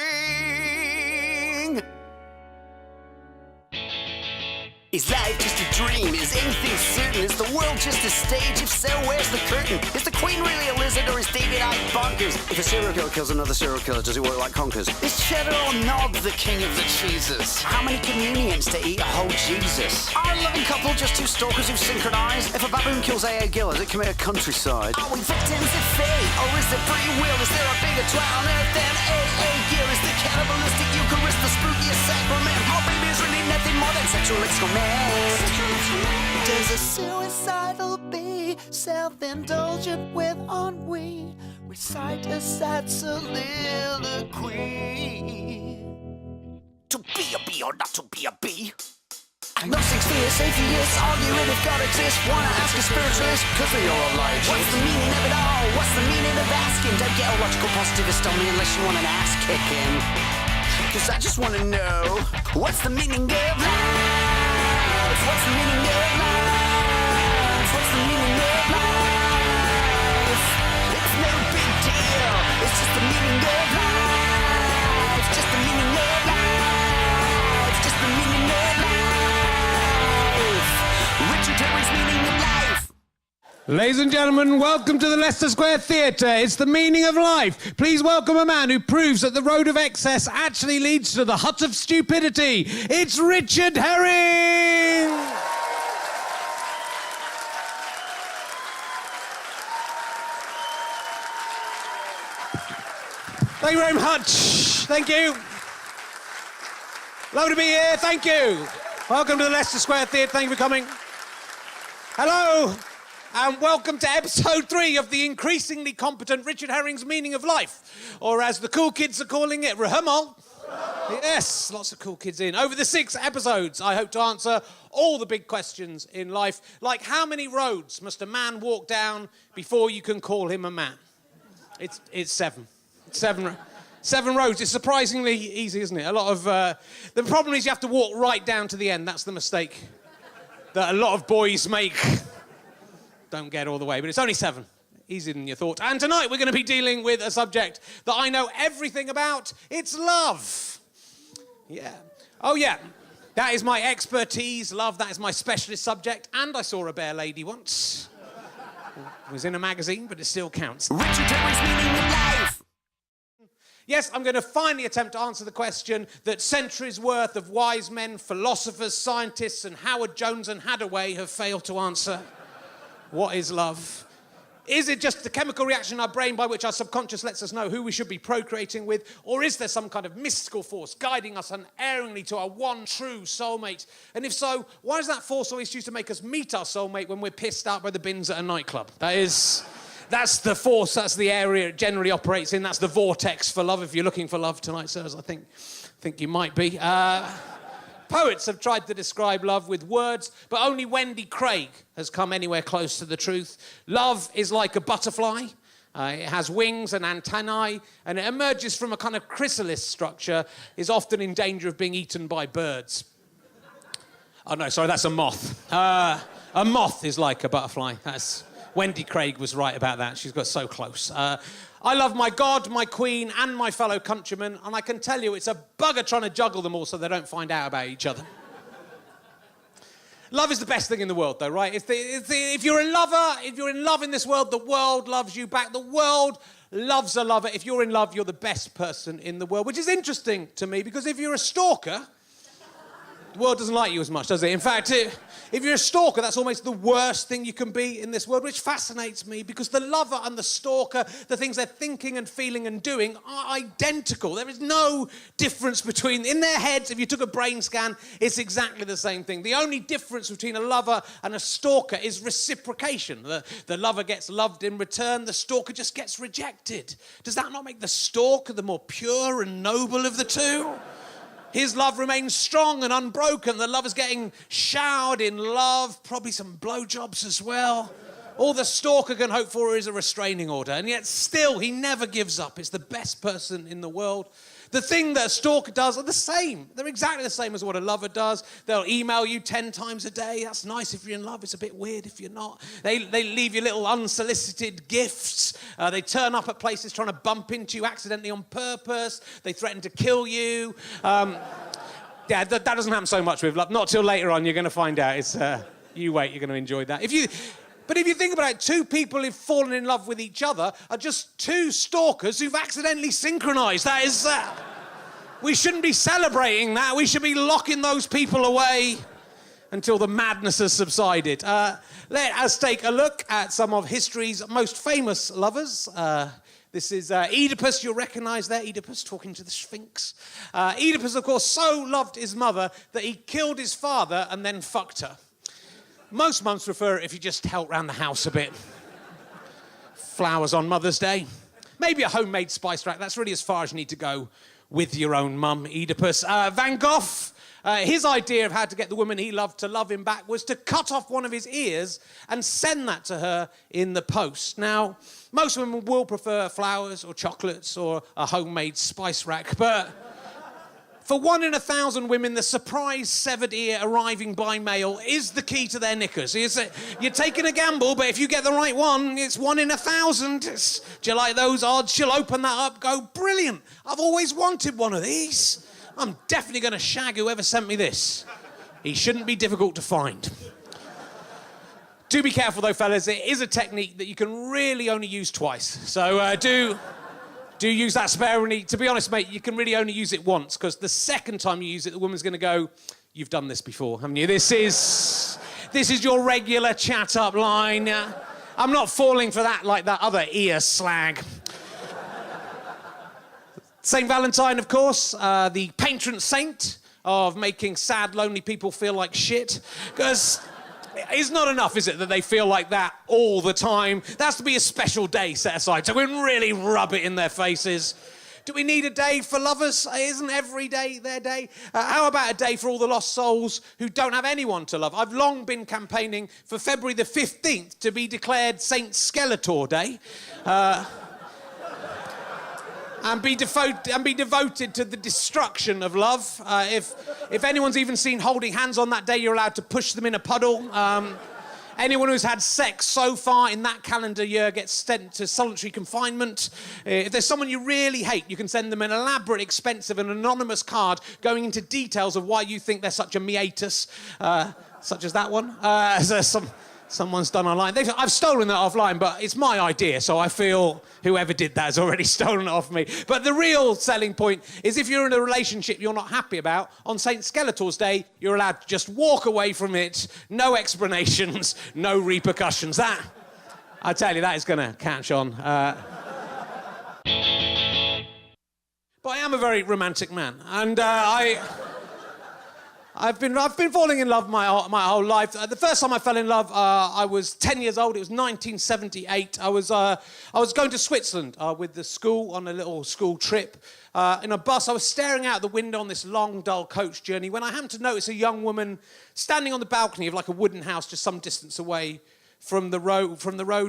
Is life just a dream? Is anything certain? Is the world just a stage? If so, where's the curtain? Is the Queen really a lizard, or is David Icke bonkers? If a serial killer kills another serial killer, does it work like conkers? Is cheddar or knob the king of the cheeses? How many communions to eat a whole Jesus? Are a loving couple just two stalkers who synchronize? If a baboon kills A.A. Gill, does it commit a countryside? Are we victims of fate, or is there free will? Is there a bigger twat on earth than A.A. Gill? Is the cannibalistic Eucharist the spookiest sacrament? Are babies really nothing more than sexual excrement? Does a suicidal bee, self-indulgent with ennui, recite a sad soliloquy? To be a bee or not to be a bee? Gnostics, theists, atheists, arguing if God exists. Wanna ask a spiritualist, cause they all like it. What's the meaning of it all? What's the meaning of asking? Don't get a logical positivist on me unless you want an ass kicking. Cause I just wanna know, what's the meaning of life? What's the meaning of life? What's the meaning of life? It's no big deal, it's just the meaning of life. Just the meaning of life. Just the meaning of life. Richard Herrings' meaning of life. Ladies and gentlemen, welcome to the Leicester Square Theatre. It's the meaning of life. Please welcome a man who proves that the road of excess actually leads to the hut of stupidity. It's Richard Herring! Thank you very much. Thank you. Lovely to be here. Thank you. Welcome to the Leicester Square Theatre. Thank you for coming. Hello, and welcome to episode 3 of the increasingly competent Richard Herring's Meaning of Life, or as the cool kids are calling it, Herrings. Yes, lots of cool kids in. Over the 6 episodes, I hope to answer all the big questions in life, like how many roads must a man walk down before you can call him a man? It's 7. 7 roads. It's surprisingly easy, isn't it? A lot of... the problem is you have to walk right down to the end. That's the mistake that a lot of boys make. Don't get all the way, but it's only 7. Easier than you thought. And tonight we're going to be dealing with a subject that I know everything about. It's love. Yeah. Oh, yeah. That is my expertise, love. That is my specialist subject. And I saw a bare lady once. It was in a magazine, but it still counts. Richard Herrings' meaning of life. Yes, I'm going to finally attempt to answer the question that centuries worth of wise men, philosophers, scientists, and Howard Jones and Hadaway have failed to answer. What is love? Is it just the chemical reaction in our brain by which our subconscious lets us know who we should be procreating with? Or is there some kind of mystical force guiding us unerringly to our one true soulmate? And if so, why is that force always used to make us meet our soulmate when we're pissed out by the bins at a nightclub? That's the force, that's the area it generally operates in. That's the vortex for love. If you're looking for love tonight, sirs, I think you might be. Poets have tried to describe love with words, but only Wendy Craig has come anywhere close to the truth. Love is like a butterfly. It has wings and antennae, and it emerges from a kind of chrysalis structure, is often in danger of being eaten by birds. Oh, no, sorry, that's a moth. A moth is like a butterfly. Wendy Craig was right about that. She's got so close. I love my God, my Queen, and my fellow countrymen, and I can tell you it's a bugger trying to juggle them all so they don't find out about each other. Love is the best thing in the world, though, right? If you're a lover, if you're in love in this world, the world loves you back. The world loves a lover. If you're in love, you're the best person in the world, which is interesting to me, because if you're a stalker, the world doesn't like you as much, does it? In fact, if you're a stalker, that's almost the worst thing you can be in this world, which fascinates me, because the lover and the stalker, the things they're thinking and feeling and doing, are identical. There is no difference between... In their heads, if you took a brain scan, it's exactly the same thing. The only difference between a lover and a stalker is reciprocation. The lover gets loved in return, the stalker just gets rejected. Does that not make the stalker the more pure and noble of the two? His love remains strong and unbroken. The lover's getting showered in love, probably some blowjobs as well. All the stalker can hope for is a restraining order, and yet still he never gives up. It's the best person in the world. The thing that a stalker does are the same. They're exactly the same as what a lover does. They'll email you 10 times a day. That's nice if you're in love. It's a bit weird if you're not. They leave you little unsolicited gifts. They turn up at places trying to bump into you accidentally on purpose. They threaten to kill you. Yeah, that doesn't happen so much with love. Not till later on. You're going to find out. It's you wait. You're going to enjoy that. But if you think about it, 2 people who've fallen in love with each other are just 2 stalkers who've accidentally synchronised. That is... we shouldn't be celebrating that. We should be locking those people away until the madness has subsided. Let us take a look at some of history's most famous lovers. This is Oedipus. You'll recognise there, Oedipus talking to the Sphinx. Oedipus, of course, so loved his mother that he killed his father and then fucked her. Most mums prefer it if you just help around the house a bit. Flowers on Mother's Day. Maybe a homemade spice rack. That's really as far as you need to go with your own mum, Oedipus. Van Gogh, His idea of how to get the woman he loved to love him back was to cut off one of his ears and send that to her in the post. Now, most women will prefer flowers or chocolates or a homemade spice rack, but for 1 in 1,000 women, the surprise severed ear arriving by mail is the key to their knickers. You're taking a gamble, but if you get the right one, it's 1 in 1,000. Do you like those odds? She'll open that up, go, brilliant. I've always wanted one of these. I'm definitely going to shag whoever sent me this. He shouldn't be difficult to find. Do be careful, though, fellas. It is a technique that you can really only use twice. So do use that sparingly. To be honest, mate, you can really only use it once, because the second time you use it, the woman's going to go, you've done this before, haven't you? This is your regular chat-up line. I'm not falling for that like that other ear slag. St. Valentine, of course, the patron saint of making sad, lonely people feel like shit. Because it's not enough, is it, that they feel like that all the time? There has to be a special day set aside so we can really rub it in their faces. Do we need a day for lovers? Isn't every day their day? How about a day for all the lost souls who don't have anyone to love? I've long been campaigning for February the 15th to be declared Saint Skeletor Day. And be devoted to the destruction of love. If anyone's even seen holding hands on that day, you're allowed to push them in a puddle. Anyone who's had sex so far in that calendar year gets sent to solitary confinement. If there's someone you really hate, you can send them an elaborate, expensive and anonymous card going into details of why you think they're such a meatus, such as that one. Someone's done online. I've stolen that offline, but it's my idea, so I feel whoever did that has already stolen it off me. But the real selling point is if you're in a relationship you're not happy about, on St. Skeletor's Day, you're allowed to just walk away from it, no explanations, no repercussions. That, I tell you, that is going to catch on. But I am a very romantic man, and I've been falling in love my whole life. The first time I fell in love, I was 10 years old. It was 1978. I was going to Switzerland with the school on a little school trip. In a bus, I was staring out the window on this long, dull coach journey when I happened to notice a young woman standing on the balcony of like a wooden house just some distance away from the road.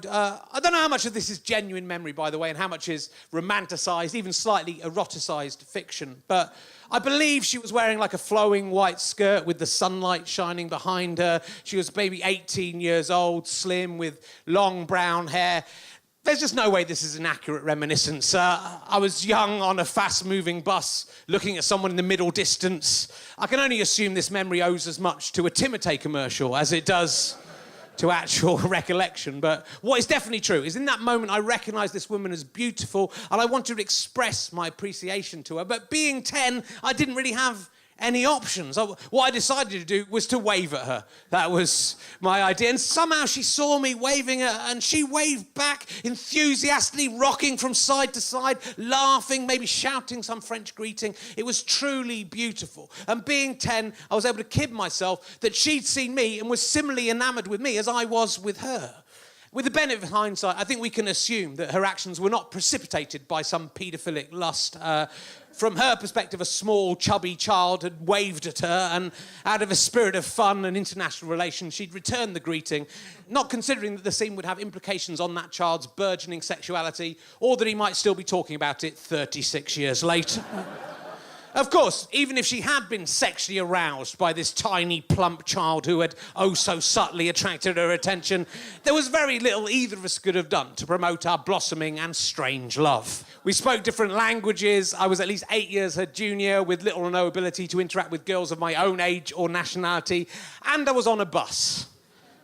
I don't know how much of this is genuine memory, by the way, and how much is romanticised, even slightly eroticised fiction. But I believe she was wearing like a flowing white skirt with the sunlight shining behind her. She was maybe 18 years old, slim, with long brown hair. There's just no way this is an accurate reminiscence. I was young on a fast-moving bus, looking at someone in the middle distance. I can only assume this memory owes as much to a Timotei commercial as it does to actual recollection. But what is definitely true is in that moment I recognised this woman as beautiful and I wanted to express my appreciation to her. But being 10, I didn't really have any options. What I decided to do was to wave at her. That was my idea. And somehow she saw me waving at her and she waved back, enthusiastically rocking from side to side, laughing, maybe shouting some French greeting. It was truly beautiful. And being 10, I was able to kid myself that she'd seen me and was similarly enamoured with me as I was with her. With the benefit of hindsight, I think we can assume that her actions were not precipitated by some paedophilic lust. From her perspective, a small, chubby child had waved at her, and out of a spirit of fun and international relations, she'd returned the greeting, not considering that the scene would have implications on that child's burgeoning sexuality, or that he might still be talking about it 36 years later. Of course, even if she had been sexually aroused by this tiny, plump child who had oh so subtly attracted her attention, there was very little either of us could have done to promote our blossoming and strange love. We spoke different languages. I was at least 8 years her junior, with little or no ability to interact with girls of my own age or nationality, and I was on a bus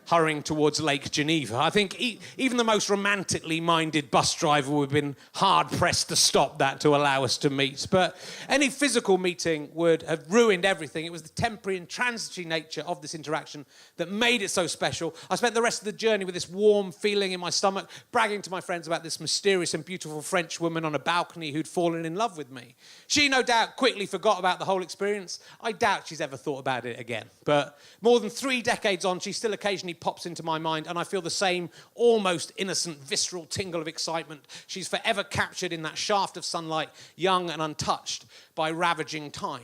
hurrying towards Lake Geneva. I think even the most romantically minded bus driver would have been hard-pressed to stop that to allow us to meet. But any physical meeting would have ruined everything. It was the temporary and transitory nature of this interaction that made it so special. I spent the rest of the journey with this warm feeling in my stomach, bragging to my friends about this mysterious and beautiful French woman on a balcony who'd fallen in love with me. She, no doubt, quickly forgot about the whole experience. I doubt she's ever thought about it again. But more than 3 decades on, she still occasionally pops into my mind, and I feel the same almost innocent, visceral tingle of excitement. She's forever captured in that shaft of sunlight, young and untouched by ravaging time.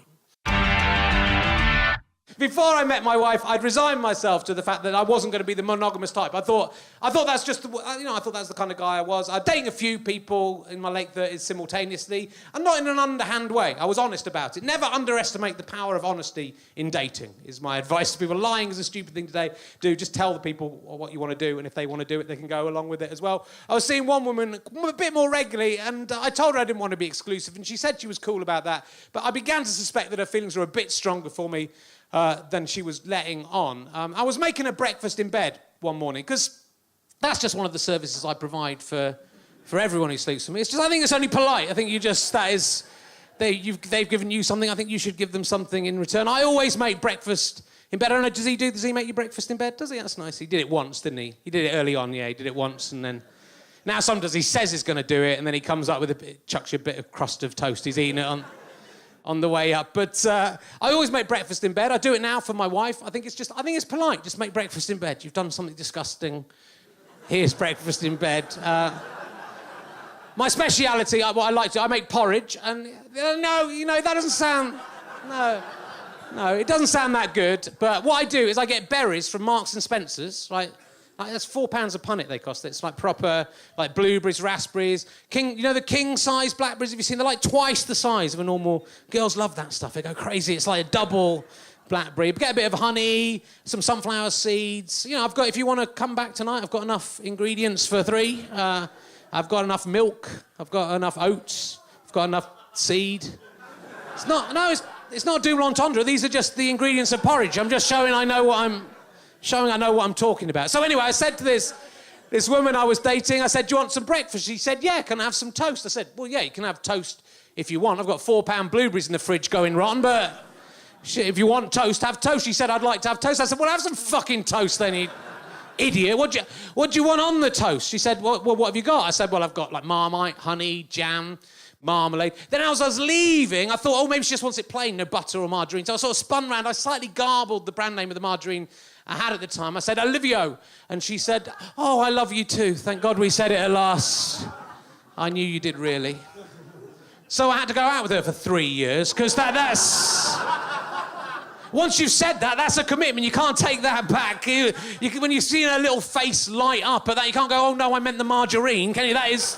before I met my wife, I'd resigned myself to the fact that I wasn't going to be the monogamous type. I thought that's just, I thought that's the kind of guy I was. I'd dating a few people in my late 30s simultaneously, and not in an underhand way. I was honest about it. Never underestimate the power of honesty in dating, is my advice to people. Lying is a stupid thing to do. Just tell the people what you want to do, and if they want to do it, they can go along with it as well. I was seeing one woman a bit more regularly, and I told her I didn't want to be exclusive, and she said she was cool about that. But I began to suspect that her feelings were a bit stronger for me than she was letting on. I was making her breakfast in bed one morning, because that's just one of the services I provide for everyone who sleeps with me. It's just, I think it's only polite. I think they've given you something, I think you should give them something in return. I always make breakfast in bed. I don't know, does he make you breakfast in bed? Does he? That's nice. He did it once, didn't he? He did it early on, yeah, he did it once, and then... Now sometimes he says he's going to do it, and then he comes up with chucks you a bit of crust of toast. He's eating it on the way up. But I always make breakfast in bed. I do it now for my wife. I think it's polite. Just make breakfast in bed. You've done something disgusting. Here's breakfast in bed. My speciality, what I like to do, I make porridge. And that doesn't sound... No, it doesn't sound that good. But what I do is I get berries from Marks and Spencer's, right? That's £4 a punnet they cost. It's like proper, like blueberries, raspberries, the king-size blackberries. Have you seen? They're like twice the size of a normal. Girls love that stuff. They go crazy. It's like a double blackberry. Get a bit of honey, some sunflower seeds. If you want to come back tonight, I've got enough ingredients for 3. I've got enough milk. I've got enough oats. I've got enough seed. It's not double entendre. These are just the ingredients of porridge. I'm just showing I know what I'm talking about. So anyway, I said to this woman I was dating, I said, do you want some breakfast? She said, yeah, can I have some toast? I said, well, yeah, you can have toast if you want. I've got £4 blueberries in the fridge going rotten, but if you want toast, have toast. She said, I'd like to have toast. I said, well, have some fucking toast then, you idiot. What do you want on the toast? She said, well, what have you got? I said, well, I've got like Marmite, honey, jam, marmalade. Then as I was leaving, I thought, maybe she just wants it plain, no butter or margarine. So I sort of spun round. I slightly garbled the brand name of the margarine I had at the time. I said, Olivio. And she said, oh, I love you too. Thank God we said it at last. I knew you did, really. So I had to go out with her for 3 years, because that's... Once you've said that, that's a commitment. You can't take that back. When you see her little face light up at that, you can't go, oh, no, I meant the margarine. Can you? That is...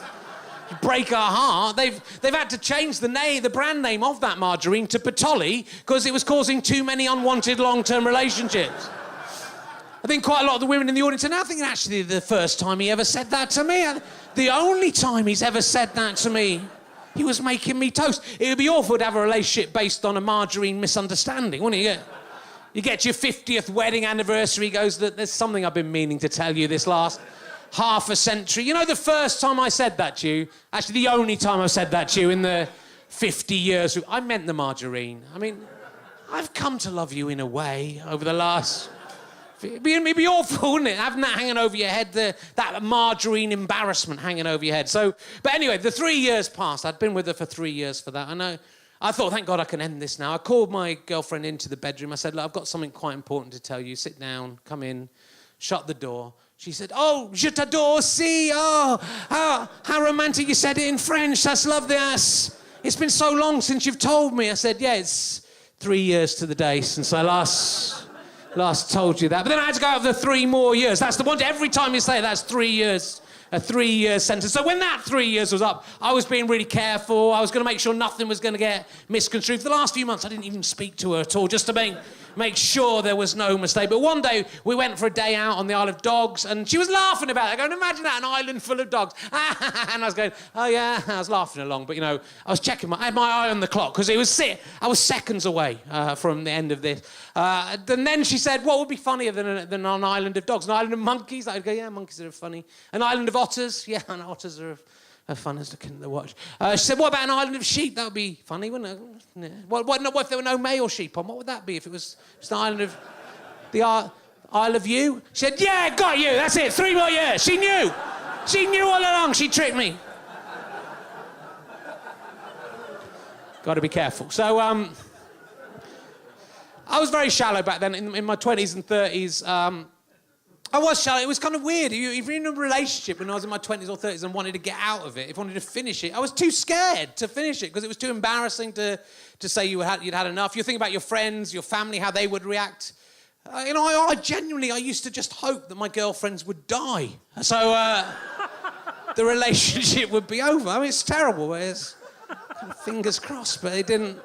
break her heart. They've had to change the brand name of that margarine to Patoli because it was causing too many unwanted long-term relationships. I think quite a lot of the women in the audience are now thinking, actually, the first time he ever said that to me, the only time he's ever said that to me, he was making me toast. It would be awful to have a relationship based on a margarine misunderstanding, wouldn't it? You get your 50th wedding anniversary, goes, there's something I've been meaning to tell you this last half a century. The first time I said that to you, actually the only time I said that to you in the 50 years, I meant the margarine. I mean, I've come to love you in a way over the last... It'd be awful, wouldn't it? Having that hanging over your head, that margarine embarrassment hanging over your head. So, but anyway, the 3 years passed. I'd been with her for 3 years for that. I thought, thank God I can end this now. I called my girlfriend into the bedroom. I said, look, I've got something quite important to tell you. Sit down, come in, shut the door. She said, oh, je t'adore, si. Oh, how romantic you said it in French. That's lovely. It's been so long since you've told me. I said, yeah, it's 3 years to the day since I last told you that. But then I had to go over the 3 more years. That's the one. Every time you say it, that's 3 years. A 3-year sentence. So when that 3 years was up, I was being really careful. I was going to make sure nothing was going to get misconstrued. For the last few months, I didn't even speak to her at all, just to make sure there was no mistake. But one day, we went for a day out on the Isle of Dogs, and she was laughing about it. I go, imagine that, an island full of dogs. And I was going, oh, yeah. I was laughing along. But, I was checking. I had my eye on the clock, because I was seconds away from the end of this. And then she said, what would be funnier than an island of dogs? An island of monkeys? I'd go, yeah, monkeys are funny. An island of otters? Yeah, and otters are fun as looking to watch. She said, what about an island of sheep? That would be funny, wouldn't it? Yeah. What if there were no male sheep on? What would that be if it was just an island of... the Isle of You? She said, yeah, got you, that's it, 3 more years. She knew. She knew all along. She tricked me. Got to be careful. So, I was very shallow back then. In my 20s and 30s, I was shallow. It was kind of weird. If you're in a relationship when I was in my 20s or 30s and wanted to get out of it, if I wanted to finish it, I was too scared to finish it because it was too embarrassing to say you'd had enough. You think about your friends, your family, how they would react. I genuinely used to just hope that my girlfriends would die. So the relationship would be over. I mean, it's terrible. It's fingers crossed, but it didn't.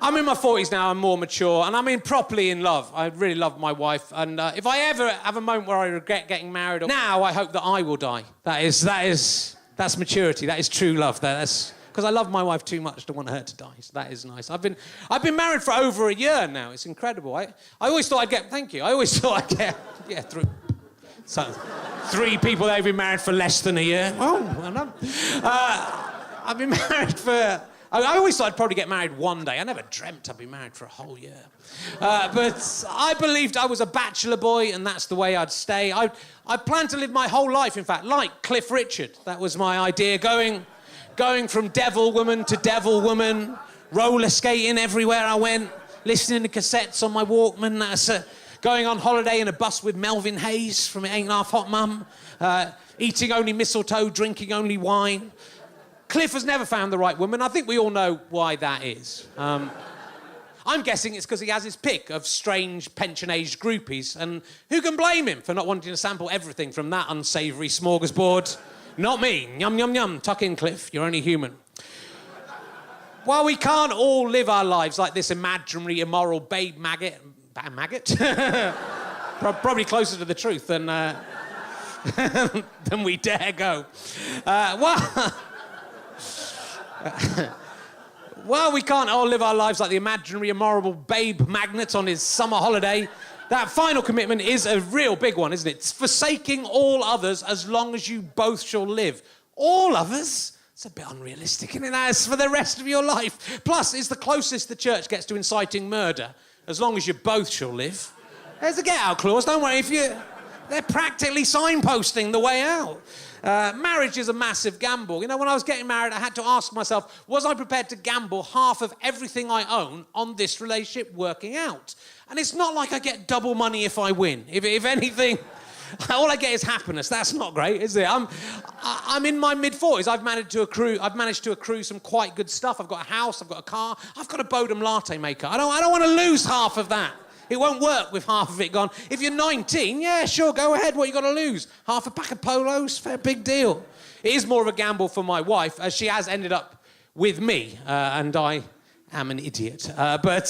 I'm in my 40s now, I'm more mature, and I'm properly in love. I really love my wife, and if I ever have a moment where I regret getting married, now I hope that I will die. That's maturity, that is true love. That's because I love my wife too much to want her to die, so that is nice. I've been married for over a year now, it's incredible. I always thought I'd get, thank you, I always thought I'd get, through. So, 3 people that have been married for less than a year. Oh, well done. I've been married for... I always thought I'd probably get married one day. I never dreamt I'd be married for a whole year. But I believed I was a bachelor boy and that's the way I'd stay. I planned to live my whole life, in fact, like Cliff Richard. That was my idea, going from devil woman to devil woman, roller skating everywhere I went, listening to cassettes on my Walkman. Going on holiday in a bus with Melvin Hayes from It Ain't Half Hot Mum, eating only mistletoe, drinking only wine. Cliff has never found the right woman. I think we all know why that is. I'm guessing it's because he has his pick of strange pension-aged groupies, and who can blame him for not wanting to sample everything from that unsavoury smorgasbord? Not me. Yum, yum, yum. Tuck in, Cliff. You're only human. While we can't all live our lives like this imaginary, immoral babe maggot... Maggot? Probably closer to the truth than we dare go. Well, we can't all live our lives like the imaginary, immoral babe magnet on his summer holiday. That final commitment is a real big one, isn't it? It's forsaking all others as long as you both shall live. All others? It's a bit unrealistic, isn't it? That's for the rest of your life. Plus, it's the closest the church gets to inciting murder, as long as you both shall live. There's a get-out clause, don't worry. They're practically signposting the way out. Marriage is a massive gamble. When I was getting married, I had to ask myself, was I prepared to gamble half of everything I own on this relationship working out? And it's not like I get double money if I win. If anything, all I get is happiness. That's not great, is it? I'm in my mid-40s. I've managed to accrue some quite good stuff. I've got a house, I've got a car, I've got a Bodum latte maker. I don't want to lose half of that. It won't work with half of it gone. If you're 19, yeah, sure, go ahead. What you got to lose? Half a pack of Polos? Fair big deal. It is more of a gamble for my wife, as she has ended up with me, and I am an idiot. But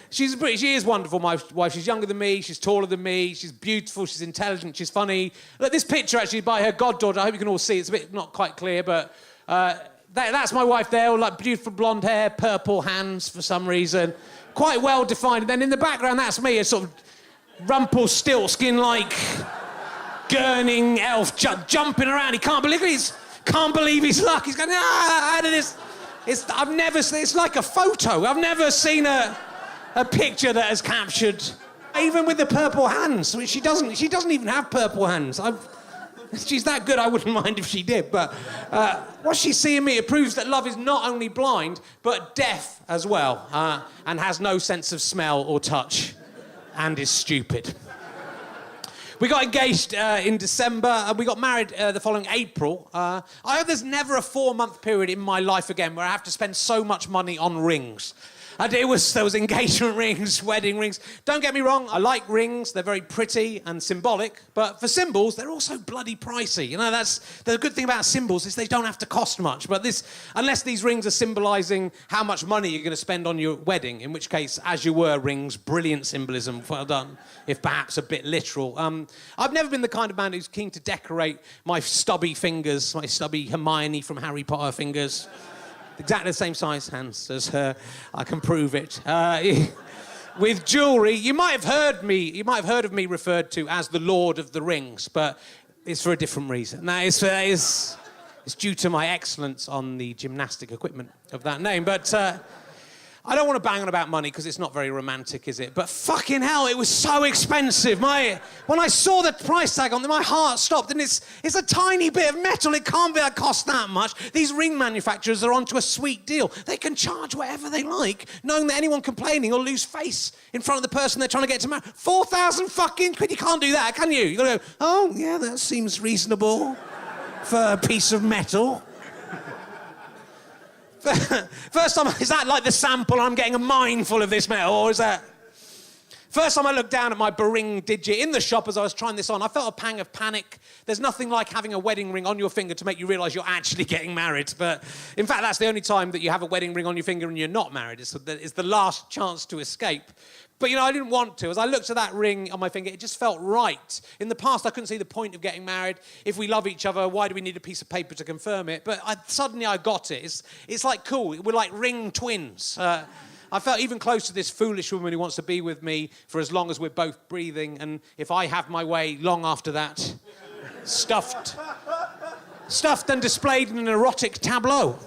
she is wonderful, my wife. She's younger than me, she's taller than me, she's beautiful, she's intelligent, she's funny. Look, this picture actually by her goddaughter, I hope you can all see, it's a bit not quite clear, but that's my wife there, all like beautiful blonde hair, purple hands for some reason. Quite well defined. And then in the background, that's me, a sort of Rumpelstiltskin-like gurning elf jumping around. He can't believe his luck. He's going, how did this... It's like a photo. I've never seen a picture that has captured... Even with the purple hands. I mean, she doesn't even have purple hands. She's that good, I wouldn't mind if she did. But what she's seeing me, it proves that love is not only blind, but deaf as well, and has no sense of smell or touch, and is stupid. We got engaged in December, and we got married the following April. I hope there's never a 4-month period in my life again where I have to spend so much money on rings. There was engagement rings, wedding rings. Don't get me wrong, I like rings. They're very pretty and symbolic. But for symbols, they're also bloody pricey. The good thing about symbols is they don't have to cost much. But unless these rings are symbolising how much money you're going to spend on your wedding, in which case, as you were, rings, brilliant symbolism, well done, if perhaps a bit literal. I've never been the kind of man who's keen to decorate my stubby fingers, my stubby Hermione from Harry Potter fingers. Exactly the same size hands as her. I can prove it. With jewellery, you might have heard of me referred to as the Lord of the Rings, but it's for a different reason. Now, it's due to my excellence on the gymnastic equipment of that name. But I don't want to bang on about money because it's not very romantic, is it? But fucking hell, it was so expensive. When I saw the price tag on them, my heart stopped. And it's a tiny bit of metal. It can't be that cost that much. These ring manufacturers are onto a sweet deal. They can charge whatever they like, knowing that anyone complaining will lose face in front of the person they're trying to get to marry. 4,000 fucking quid. You can't do that, can you? You've got to go, oh, yeah, that seems reasonable for a piece of metal. First time, is that like the sample? I'm getting a mine full of this metal, or is that... First time I looked down at my Bering digit in the shop as I was trying this on, I felt a pang of panic. There's nothing like having a wedding ring on your finger to make you realise you're actually getting married. But in fact, that's the only time that you have a wedding ring on your finger and you're not married. It's the last chance to escape. But, I didn't want to. As I looked at that ring on my finger, it just felt right. In the past, I couldn't see the point of getting married. If we love each other, why do we need a piece of paper to confirm it? But suddenly I got it. It's like cool. We're like ring twins. I felt even close to this foolish woman who wants to be with me for as long as we're both breathing. And if I have my way, long after that, stuffed and displayed in an erotic tableau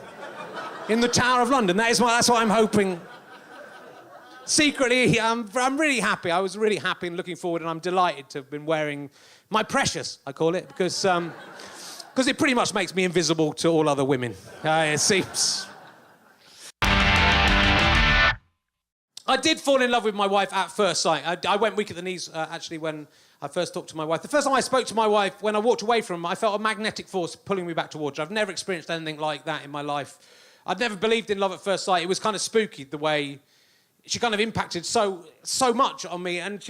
in the Tower of London. That's what I'm hoping. Secretly, I'm really happy. I was really happy and looking forward, and I'm delighted to have been wearing my precious, I call it, because it pretty much makes me invisible to all other women. It seems. I did fall in love with my wife at first sight. I went weak at the knees, actually, when I first talked to my wife. The first time I spoke to my wife, when I walked away from her, I felt a magnetic force pulling me back towards her. I've never experienced anything like that in my life. I'd never believed in love at first sight. It was kind of spooky, the way she kind of impacted so much on me, and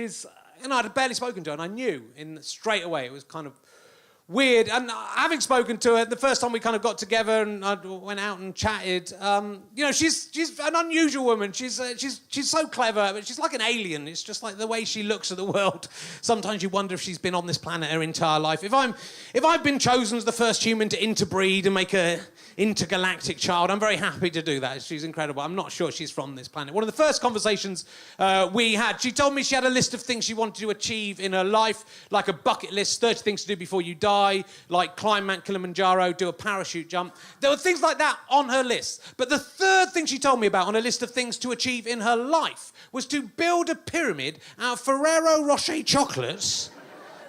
I'd barely spoken to her, and I knew straight away. It was kind of weird, and having spoken to her, the first time we kind of got together and I went out and chatted, she's an unusual woman. She's so clever, but she's like an alien. It's just like the way she looks at the world. Sometimes you wonder if she's been on this planet her entire life. If I've been chosen as the first human to interbreed and make a intergalactic child, I'm very happy to do that. She's incredible. I'm not sure she's from this planet. One of the first conversations we had, she told me she had a list of things she wanted to achieve in her life, like a bucket list, 30 things to do before you die, like climb Mount Kilimanjaro, do a parachute jump. There were things like that on her list. But the third thing she told me about on a list of things to achieve in her life was to build a pyramid out of Ferrero Rocher chocolates,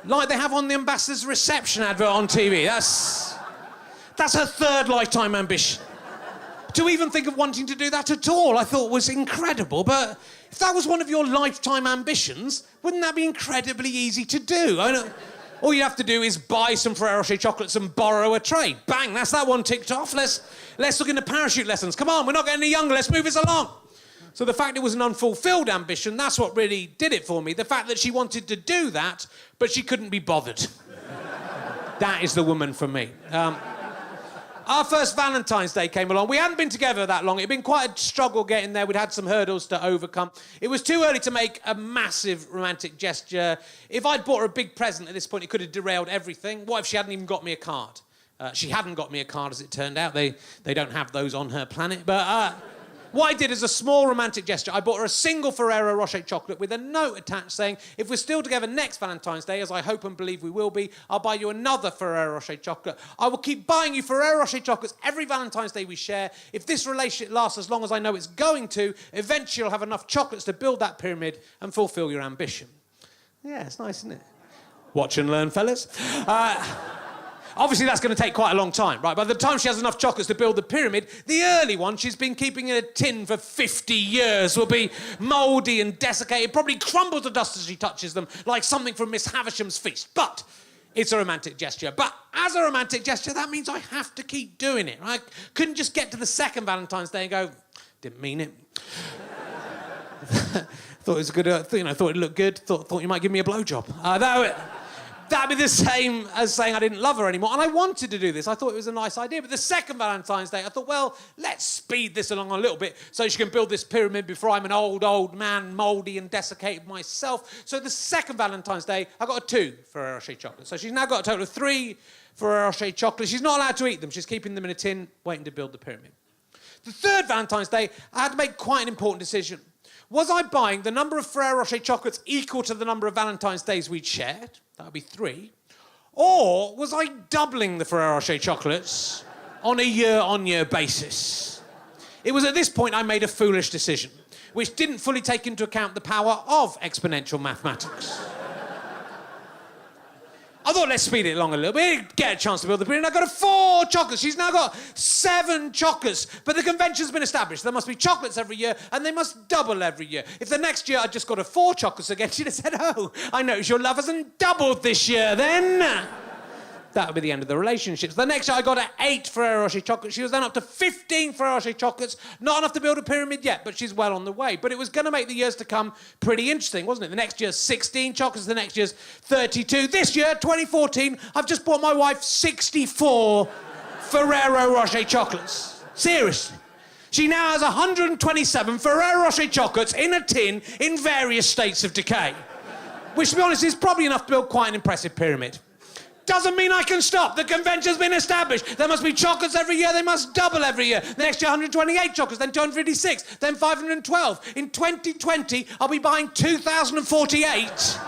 like they have on the ambassador's reception advert on TV. That's her third lifetime ambition. To even think of wanting to do that at all, I thought was incredible. But if that was one of your lifetime ambitions, wouldn't that be incredibly easy to do? All you have to do is buy some Ferrero Rocher chocolates and borrow a tray. Bang, that's that one ticked off. Let's look into parachute lessons. Come on, we're not getting any younger. Let's move this along. So the fact it was an unfulfilled ambition, that's what really did it for me. The fact that she wanted to do that, but she couldn't be bothered. That is the woman for me. Our first Valentine's Day came along. We hadn't been together that long. It'd been quite a struggle getting there. We'd had some hurdles to overcome. It was too early to make a massive romantic gesture. If I'd bought her a big present at this point, it could have derailed everything. What if she hadn't even got me a card? She hadn't got me a card, as it turned out. They don't have those on her planet. But what I did as a small romantic gesture, I bought her a single Ferrero Rocher chocolate with a note attached saying, if we're still together next Valentine's Day, as I hope and believe we will be, I'll buy you another Ferrero Rocher chocolate. I will keep buying you Ferrero Rocher chocolates every Valentine's Day we share. If this relationship lasts as long as I know it's going to, eventually you'll have enough chocolates to build that pyramid and fulfill your ambition. Yeah, it's nice, isn't it? Watch and learn, fellas. Obviously, that's going to take quite a long time, right? By the time she has enough chocolates to build the pyramid, the early one she's been keeping in a tin for 50 years will be mouldy and desiccated, probably crumble to dust as she touches them, like something from Miss Havisham's feast. But it's a romantic gesture. But as a romantic gesture, that means I have to keep doing it. I couldn't just get to the second Valentine's Day and go, didn't mean it. Thought it was a good, thought it looked good, thought you might give me a blowjob. That'd be the same as saying I didn't love her anymore. And I wanted to do this. I thought it was a nice idea. But the second Valentine's Day, I thought, well, let's speed this along a little bit so she can build this pyramid before I'm an old man, mouldy and desiccated myself. So the second Valentine's Day, I got 2 Ferrero Rocher chocolates. So she's now got a total of 3 Ferrero Rocher chocolates. She's not allowed to eat them. She's keeping them in a tin, waiting to build the pyramid. The third Valentine's Day, I had to make quite an important decision. Was I buying the number of Ferrero Rocher chocolates equal to the number of Valentine's Days we'd shared? That would be 3. Or was I doubling the Ferrero Rocher chocolates on a year-on-year basis? It was at this point I made a foolish decision, which didn't fully take into account the power of exponential mathematics. I thought, let's speed it along a little bit, get a chance to build the pyramid. I got her 4 chocolates. She's now got 7 chocolates. But the convention's been established. There must be chocolates every year, and they must double every year. If the next year I just got her 4 chocolates again, she'd have said, oh, I notice your love hasn't doubled this year, then. That would be the end of the relationship. The next year I got her 8 Ferrero Rocher chocolates. She was then up to 15 Ferrero Rocher chocolates. Not enough to build a pyramid yet, but she's well on the way. But it was going to make the years to come pretty interesting, wasn't it? The next year's 16 chocolates, the next year's 32. This year, 2014, I've just bought my wife 64 Ferrero Rocher chocolates. Seriously. She now has 127 Ferrero Rocher chocolates in a tin in various states of decay. Which, to be honest, is probably enough to build quite an impressive pyramid. Doesn't mean I can stop. The convention's been established. There must be chocolates every year. They must double every year. The next year, 128 chocolates, then 256, then 512. In 2020, I'll be buying 2,048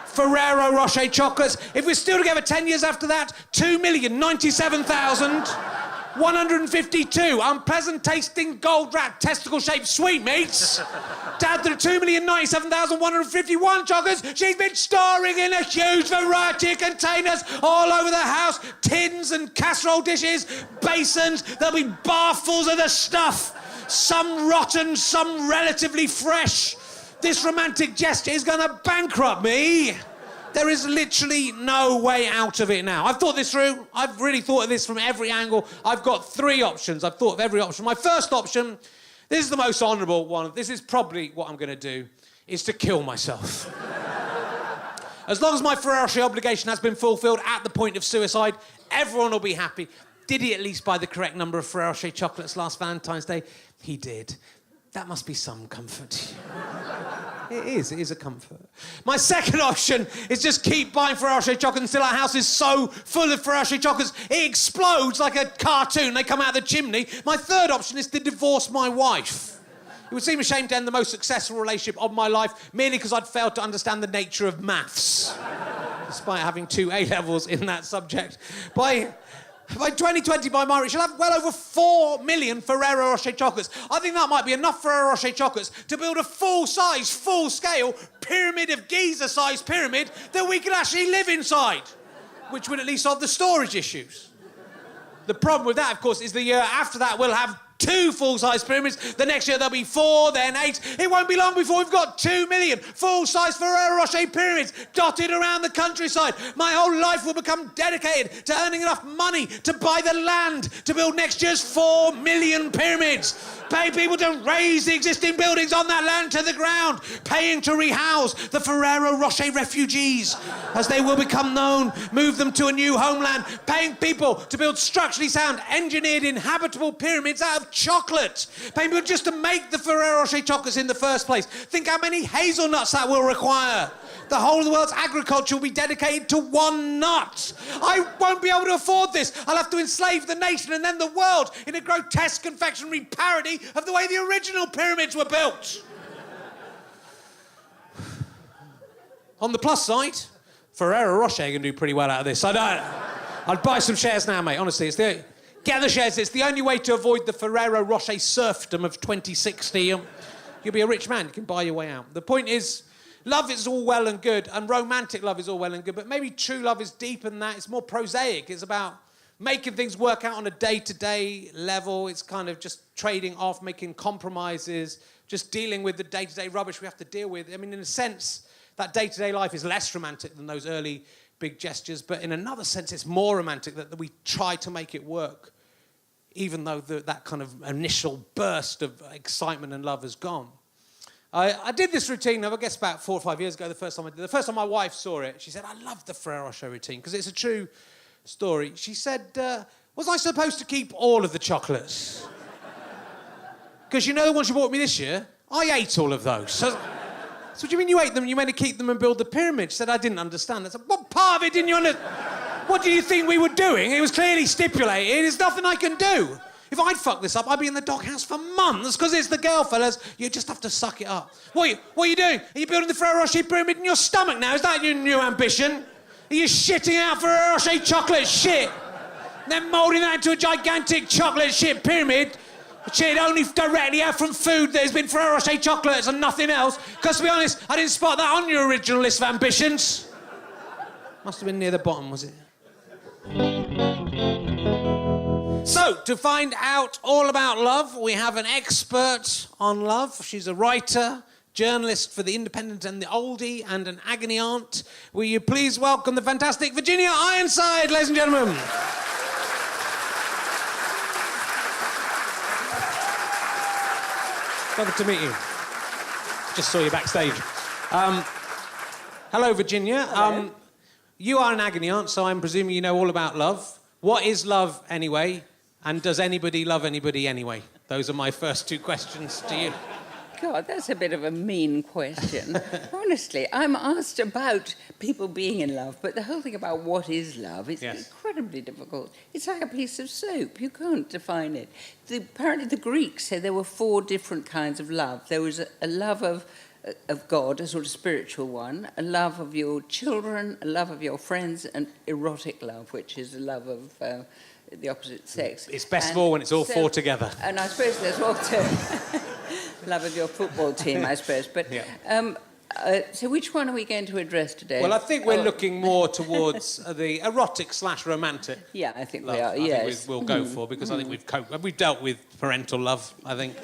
Ferrero Rocher chocolates. If we're still together 10 years after that, 2,097,152 unpleasant tasting gold rat testicle shaped sweetmeats. To add to the 2,097,151 chocolates she's been storing in a huge variety of containers all over the house. Tins and casserole dishes, basins. There'll be barfuls of the stuff. Some rotten, some relatively fresh. This romantic gesture is going to bankrupt me. There is literally no way out of it now. I've thought this through. I've really thought of this from every angle. I've got 3 options. I've thought of every option. My first option, this is the most honourable one. This is probably what I'm going to do, is to kill myself. As long as my Ferrero Rocher obligation has been fulfilled at the point of suicide, everyone will be happy. Did he at least buy the correct number of Ferrero Rocher chocolates last Valentine's Day? He did. That must be some comfort. It is a comfort. My second option is just keep buying Ferrero Rocher chocolates until our house is so full of Ferrero Rocher chocolates it explodes like a cartoon. They come out of the chimney. My third option is to divorce my wife. It would seem a shame to end the most successful relationship of my life merely because I'd failed to understand the nature of maths, despite having 2 A-levels in that subject. By 2020, by my she'll have well over 4 million Ferrero Rocher chocolates. I think that might be enough Ferrero Rocher chocolates to build a full-size, full-scale pyramid of Giza-sized pyramid that we could actually live inside, which would at least solve the storage issues. The problem with that, of course, is the year after that we'll have 2 full-size pyramids. The next year there'll be 4, then 8. It won't be long before we've got 2 million full-size Ferrero Rocher pyramids dotted around the countryside. My whole life will become dedicated to earning enough money to buy the land to build next year's 4 million pyramids. Pay people to raise the existing buildings on that land to the ground. Paying to rehouse the Ferrero Rocher refugees, as they will become known. Move them to a new homeland. Paying people to build structurally sound, engineered, inhabitable pyramids out of chocolate. Paying people just to make the Ferrero Rocher chocolates in the first place. Think how many hazelnuts that will require. The whole of the world's agriculture will be dedicated to one nut. I won't be able to afford this. I'll have to enslave the nation and then the world in a grotesque confectionery parody of the way the original pyramids were built. On the plus side, Ferrero Rocher can do pretty well out of this. I'd buy some shares now, mate. Honestly, get the shares. It's the only way to avoid the Ferrero Rocher serfdom of 2060. You'll be a rich man. You can buy your way out. The point is, love is all well and good, and romantic love is all well and good, but maybe true love is deeper than that. It's more prosaic. It's about making things work out on a day-to-day level. It's kind of just trading off, making compromises, just dealing with the day-to-day rubbish we have to deal with. I mean, in a sense, that day-to-day life is less romantic than those early big gestures, but in another sense, it's more romantic that we try to make it work, even though that kind of initial burst of excitement and love has gone. I did this routine, I guess about 4 or 5 years ago, the first time my wife saw it, she said, I love the Ferrero Rocher routine, because it's a true story. She said, was I supposed to keep all of the chocolates? Because you know the ones you bought me this year? I ate all of those. So what do you mean you ate them? You meant to keep them and build the pyramid. She said, I didn't understand. I said, what part of it didn't you understand? What do you think we were doing? It was clearly stipulated. There's nothing I can do. If I'd fuck this up, I'd be in the doghouse for months, because it's the girl, fellas. You just have to suck it up. What are you doing? Are you building the Ferrero Rocher pyramid in your stomach now? Is that your new ambition? Are you shitting out Ferrero Rocher chocolate shit? Then moulding that into a gigantic chocolate shit pyramid? Cheated only directly out from food. There's been Ferrero Rocher chocolates and nothing else. Because to be honest, I didn't spot that on your original list of ambitions. Must have been near the bottom, was it? So, to find out all about love, we have an expert on love. She's a writer, journalist for The Independent and The Oldie, and an agony aunt. Will you please welcome the fantastic Virginia Ironside, ladies and gentlemen? Lovely to meet you. Just saw you backstage. Hello, Virginia. Hello. You are an agony aunt, so I'm presuming you know all about love. What is love, anyway? And does anybody love anybody anyway? Those are my first two questions to you. God, that's a bit of a mean question. Honestly, I'm asked about people being in love, but the whole thing about what is love is incredibly difficult. It's like a piece of soap. You can't define it. Apparently the Greeks said there were 4 different kinds of love. There was a love of God, a sort of spiritual one, a love of your children, a love of your friends, and erotic love, which is a love of the opposite sex. It's best of all when it's all 4 together. And I suppose there's also love of your football team, I suppose. But so which one are we going to address today? Well, I think we're looking more towards the erotic/romantic. Yeah, I think love. we are. I Yes, think we'll go for, because I think we've dealt with parental love, I think.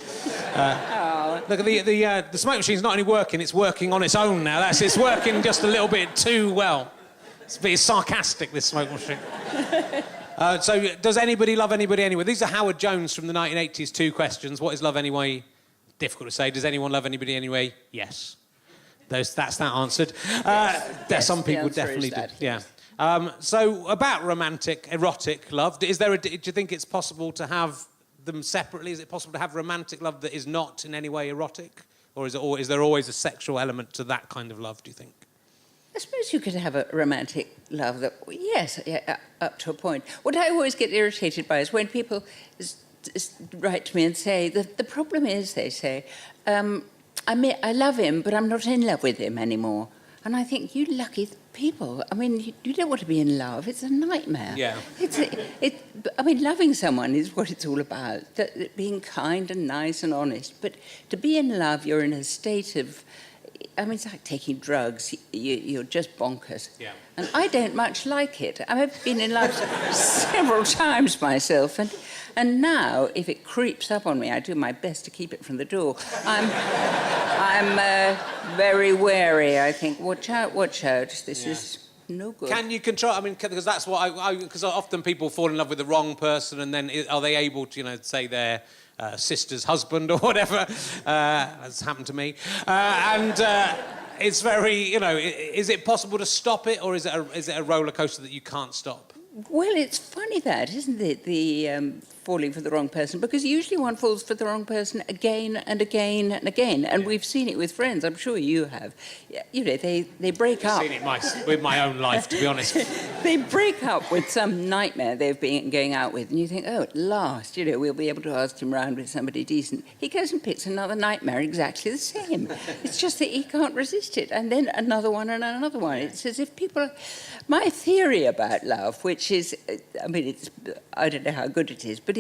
Look, the smoke machine's not only working; it's working on its own now. It's working just a little bit too well. It's being sarcastic, this smoke machine. So, does anybody love anybody anyway? These are Howard Jones from the 1980s 2 questions. What is love anyway? Difficult to say. Does anyone love anybody anyway? Yes. That's that answered. Some people definitely do. Yeah. So, about romantic, erotic love, do you think it's possible to have them separately? Is it possible to have romantic love that is not in any way erotic? Or is there always a sexual element to that kind of love, do you think? I suppose you could have a romantic love that, yes, up to a point. What I always get irritated by is when people write to me and say, the problem is, they say, I love him, but I'm not in love with him anymore. And I think, you lucky people. I mean, you don't want to be in love. It's a nightmare. Yeah. Loving someone is what it's all about. Being kind and nice and honest. But to be in love, you're in a state of... it's like taking drugs. You're just bonkers. Yeah. And I don't much like it. I've been in love several times myself, and now, if it creeps up on me, I do my best to keep it from the door. I'm very wary. I think, watch out. This is no good. Can you control? Because that's what because often people fall in love with the wrong person, and then are they able to, say their sister's husband or whatever? That's happened to me, it's very, is it possible to stop it, or is it a roller coaster that you can't stop? Well, it's funny that, isn't it, the falling for the wrong person, because usually one falls for the wrong person again and again and again, and we've seen it with friends, I'm sure you have. They break up. I've seen it with my own life, to be honest. They break up with some nightmare they've been going out with, and you think, oh, at last, we'll be able to ask him round with somebody decent. He goes and picks another nightmare exactly the same. It's just that he can't resist it, and then another one and another one. It's as if people... My theory about love, which is, I don't know how good it is, but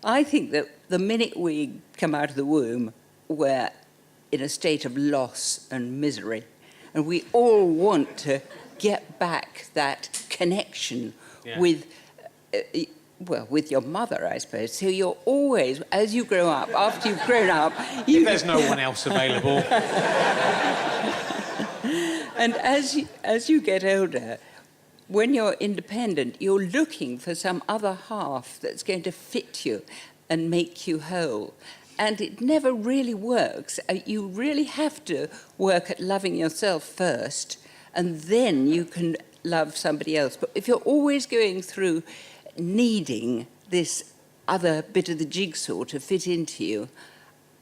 I think that the minute we come out of the womb, we're in a state of loss and misery. And we all want to get back that connection with your mother, I suppose. So you're always, as you grow up, after you've grown up... If there's no one else available. And as you get older... When you're independent, you're looking for some other half that's going to fit you and make you whole. And it never really works. You really have to work at loving yourself first, and then you can love somebody else. But if you're always going through needing this other bit of the jigsaw to fit into you,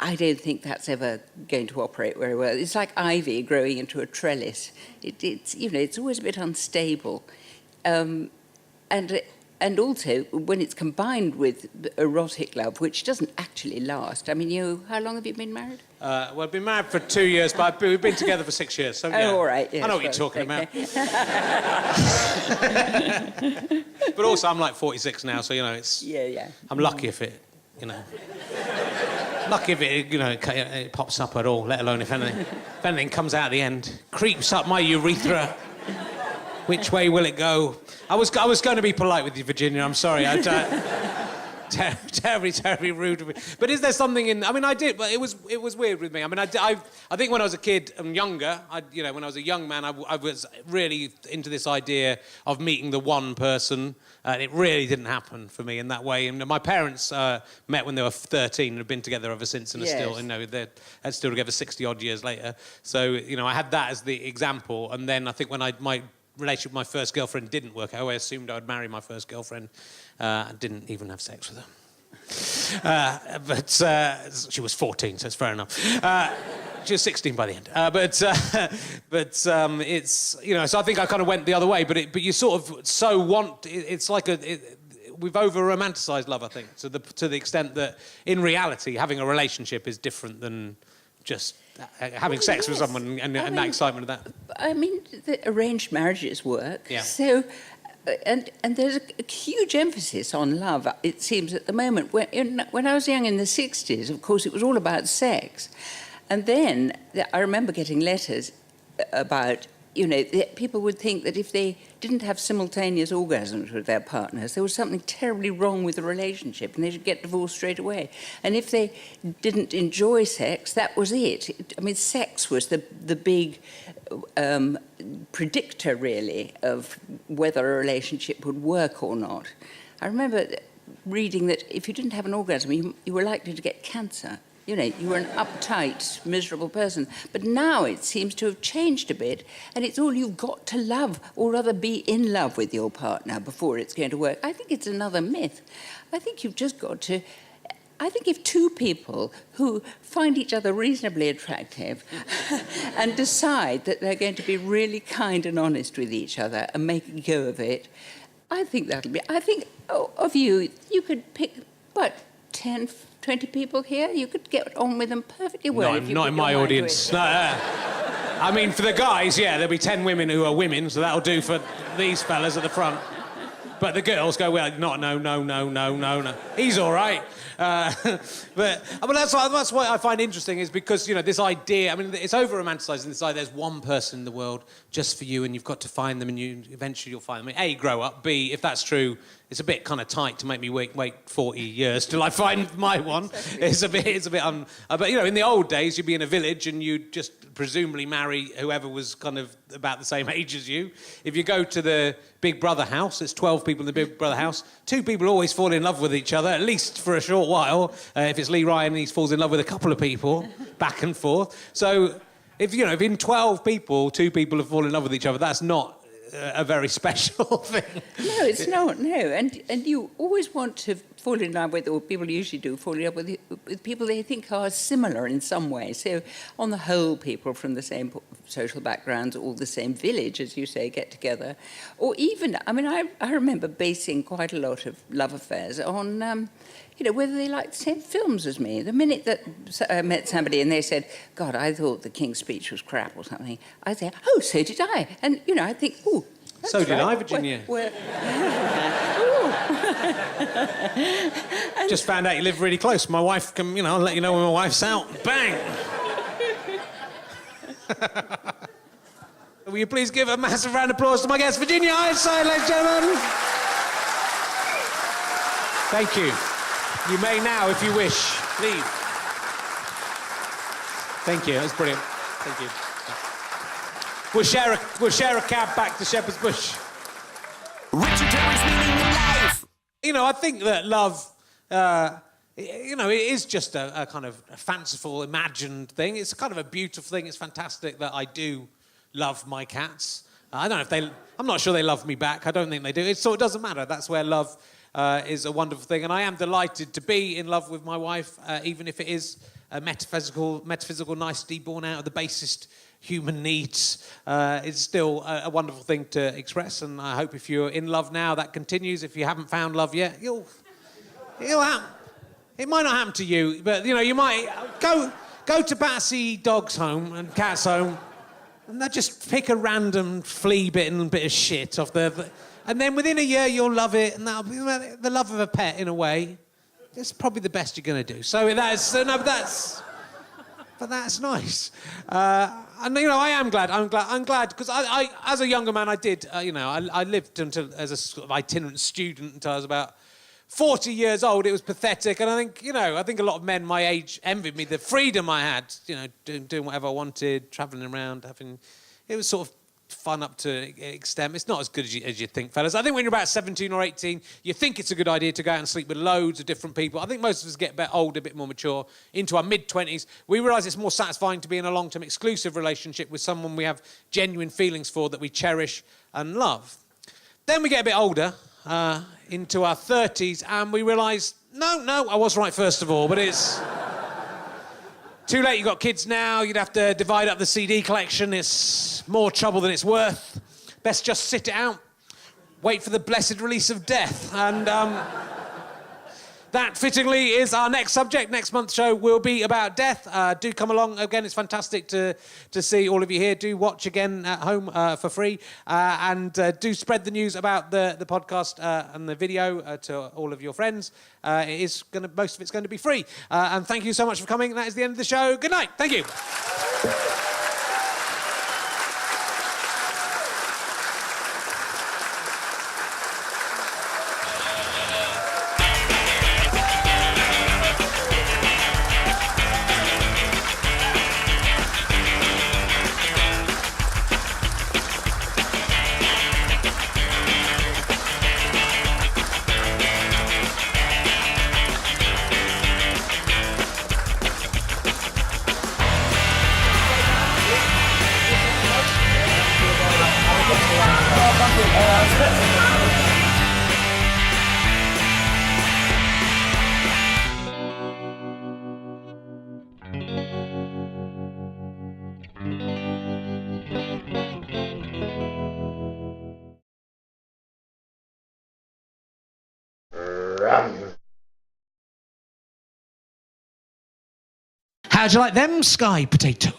I don't think that's ever going to operate very well. It's like ivy growing into a trellis. It's always a bit unstable. And also, when it's combined with erotic love, which doesn't actually last. How long have you been married? Well, I've been married for 2 years, but we've been together for 6 years. So, all right. Yes, I know what you're talking about. But also, I'm like 46 now, so, it's... Yeah. I'm lucky if it you know. Lucky if it, you know, it pops up at all, let alone if anything comes out at the end. Creeps up my urethra. Which way will it go? I was going to be polite with you, Virginia, I'm sorry. Terribly rude of me. But is there something in... I mean, I did, but it was weird with me. I mean, I think when I was a kid and younger, when I was a young man, I was really into this idea of meeting the one person, and it really didn't happen for me in that way. And my parents met when they were 13 and have been together ever since, and are still, they're still together 60-odd years later. So, I had that as the example, and then I think when my relationship with my first girlfriend didn't work out, I assumed I would marry my first girlfriend. I didn't even have sex with her. But she was 14, so it's fair enough. She was 16 by the end. It's, so I think I kind of went the other way, but you sort of so want... It's like we've over-romanticised love, I think, to the extent that, in reality, having a relationship is different than just having sex with someone and that excitement of that. I mean, the arranged marriages work. Yeah. So, and there's a huge emphasis on love, it seems, at the moment. When I was young in the 60s, of course, it was all about sex. And then I remember getting letters about, people would think that if they didn't have simultaneous orgasms with their partners, there was something terribly wrong with the relationship and they should get divorced straight away. And if they didn't enjoy sex, that was it. I mean, sex was the big predictor, really, of whether a relationship would work or not. I remember reading that if you didn't have an orgasm, you were likely to get cancer. You were an uptight, miserable person. But now it seems to have changed a bit, and it's all you've got to love, or rather be in love with your partner before it's going to work. I think it's another myth. I think you've just got to... I think if two people who find each other reasonably attractive and decide that they're going to be really kind and honest with each other and make a go of it, I think that'll be... I think of you could pick, 10, 20 people here, you could get on with them perfectly well. Not in my audience. No, I mean, for the guys, there'll be 10 women who are women, so that'll do for these fellas at the front. But the girls go, well, no. He's all right. But that's what I find interesting is because, this idea, I mean, it's over-romanticising this idea there's one person in the world just for you and you've got to find them and eventually you'll find them. A, grow up. B, if that's true, it's a bit kind of tight to make me wait 40 years till I find my one. Exactly. It's a bit but, in the old days, you'd be in a village and you'd just presumably marry whoever was kind of about the same age as you. If you go to the Big Brother house, there's 12 people in the Big Brother house. 2 people always fall in love with each other, at least for a short while. If it's Lee Ryan, he falls in love with a couple of people, back and forth. So, if in 12 people, 2 people have fallen in love with each other, that's not a very special thing. No, it's not, no. And you always want to fall in love with, or people usually do, fall in love with people they think are similar in some way. So, on the whole, people from the same social backgrounds, all the same village, as you say, get together. Or even, I mean, I remember basing quite a lot of love affairs on... whether they liked the same films as me. The minute that I met somebody and they said, God, I thought the King's Speech was crap or something, I'd say, oh, so did I. And, I think, oh, that's so did right. I, Virginia. Just found out you live really close. My wife can, I'll let you know when my wife's out. Bang! Will you please give a massive round of applause to my guest, Virginia Ironside, ladies and gentlemen? Thank you. You may now, if you wish, leave. Thank you, that's brilliant. Thank you. We'll share a cab back to Shepherd's Bush. Richard Herrings meaning in life. I think that love, it is just a kind of a fanciful, imagined thing. It's kind of a beautiful thing. It's fantastic that I do love my cats. I don't know if I'm not sure they love me back. I don't think they do. It doesn't matter. That's where love is a wonderful thing. And I am delighted to be in love with my wife, even if it is a metaphysical nicety born out of the basest human needs. It's still a wonderful thing to express. And I hope if you're in love now, that continues. If you haven't found love yet, it'll happen. It might not happen to you, but, you might go to Battersea Dogs Home and Cats Home and they'll just pick a random flea-bitten bit of shit off and then within a year, you'll love it, and that'll be the love of a pet, in a way. it's probably the best you're going to do. So that's but that's nice. And you know, I am glad. I'm glad because I as a younger man, I did. You know, I lived until as a sort of itinerant student until I was about 40 years old. It was pathetic, and I think a lot of men my age envied me the freedom I had. You know, doing whatever I wanted, travelling around, having. It was sort of fun up to an extent. It's not as good as you think, fellas. I think when you're about 17 or 18, you think it's a good idea to go out and sleep with loads of different people. I think most of us get a bit older, a bit more mature, into our mid-20s. We realise it's more satisfying to be in a long-term exclusive relationship with someone we have genuine feelings for, that we cherish and love. Then we get a bit older, into our 30s, and we realise, no, I was right first of all, but it's... Too late, you've got kids now, you'd have to divide up the CD collection, it's more trouble than it's worth. Best just sit it out, wait for the blessed release of death. And that, fittingly, is our next subject. Next month's show will be about death. Do come along. Again, it's fantastic to see all of you here. Do watch again at home for free. And do spread the news about the podcast and the video to all of your friends. Most of it's going to be free. And thank you so much for coming. That is the end of the show. Good night. Thank you. How'd you like them sky potatoes?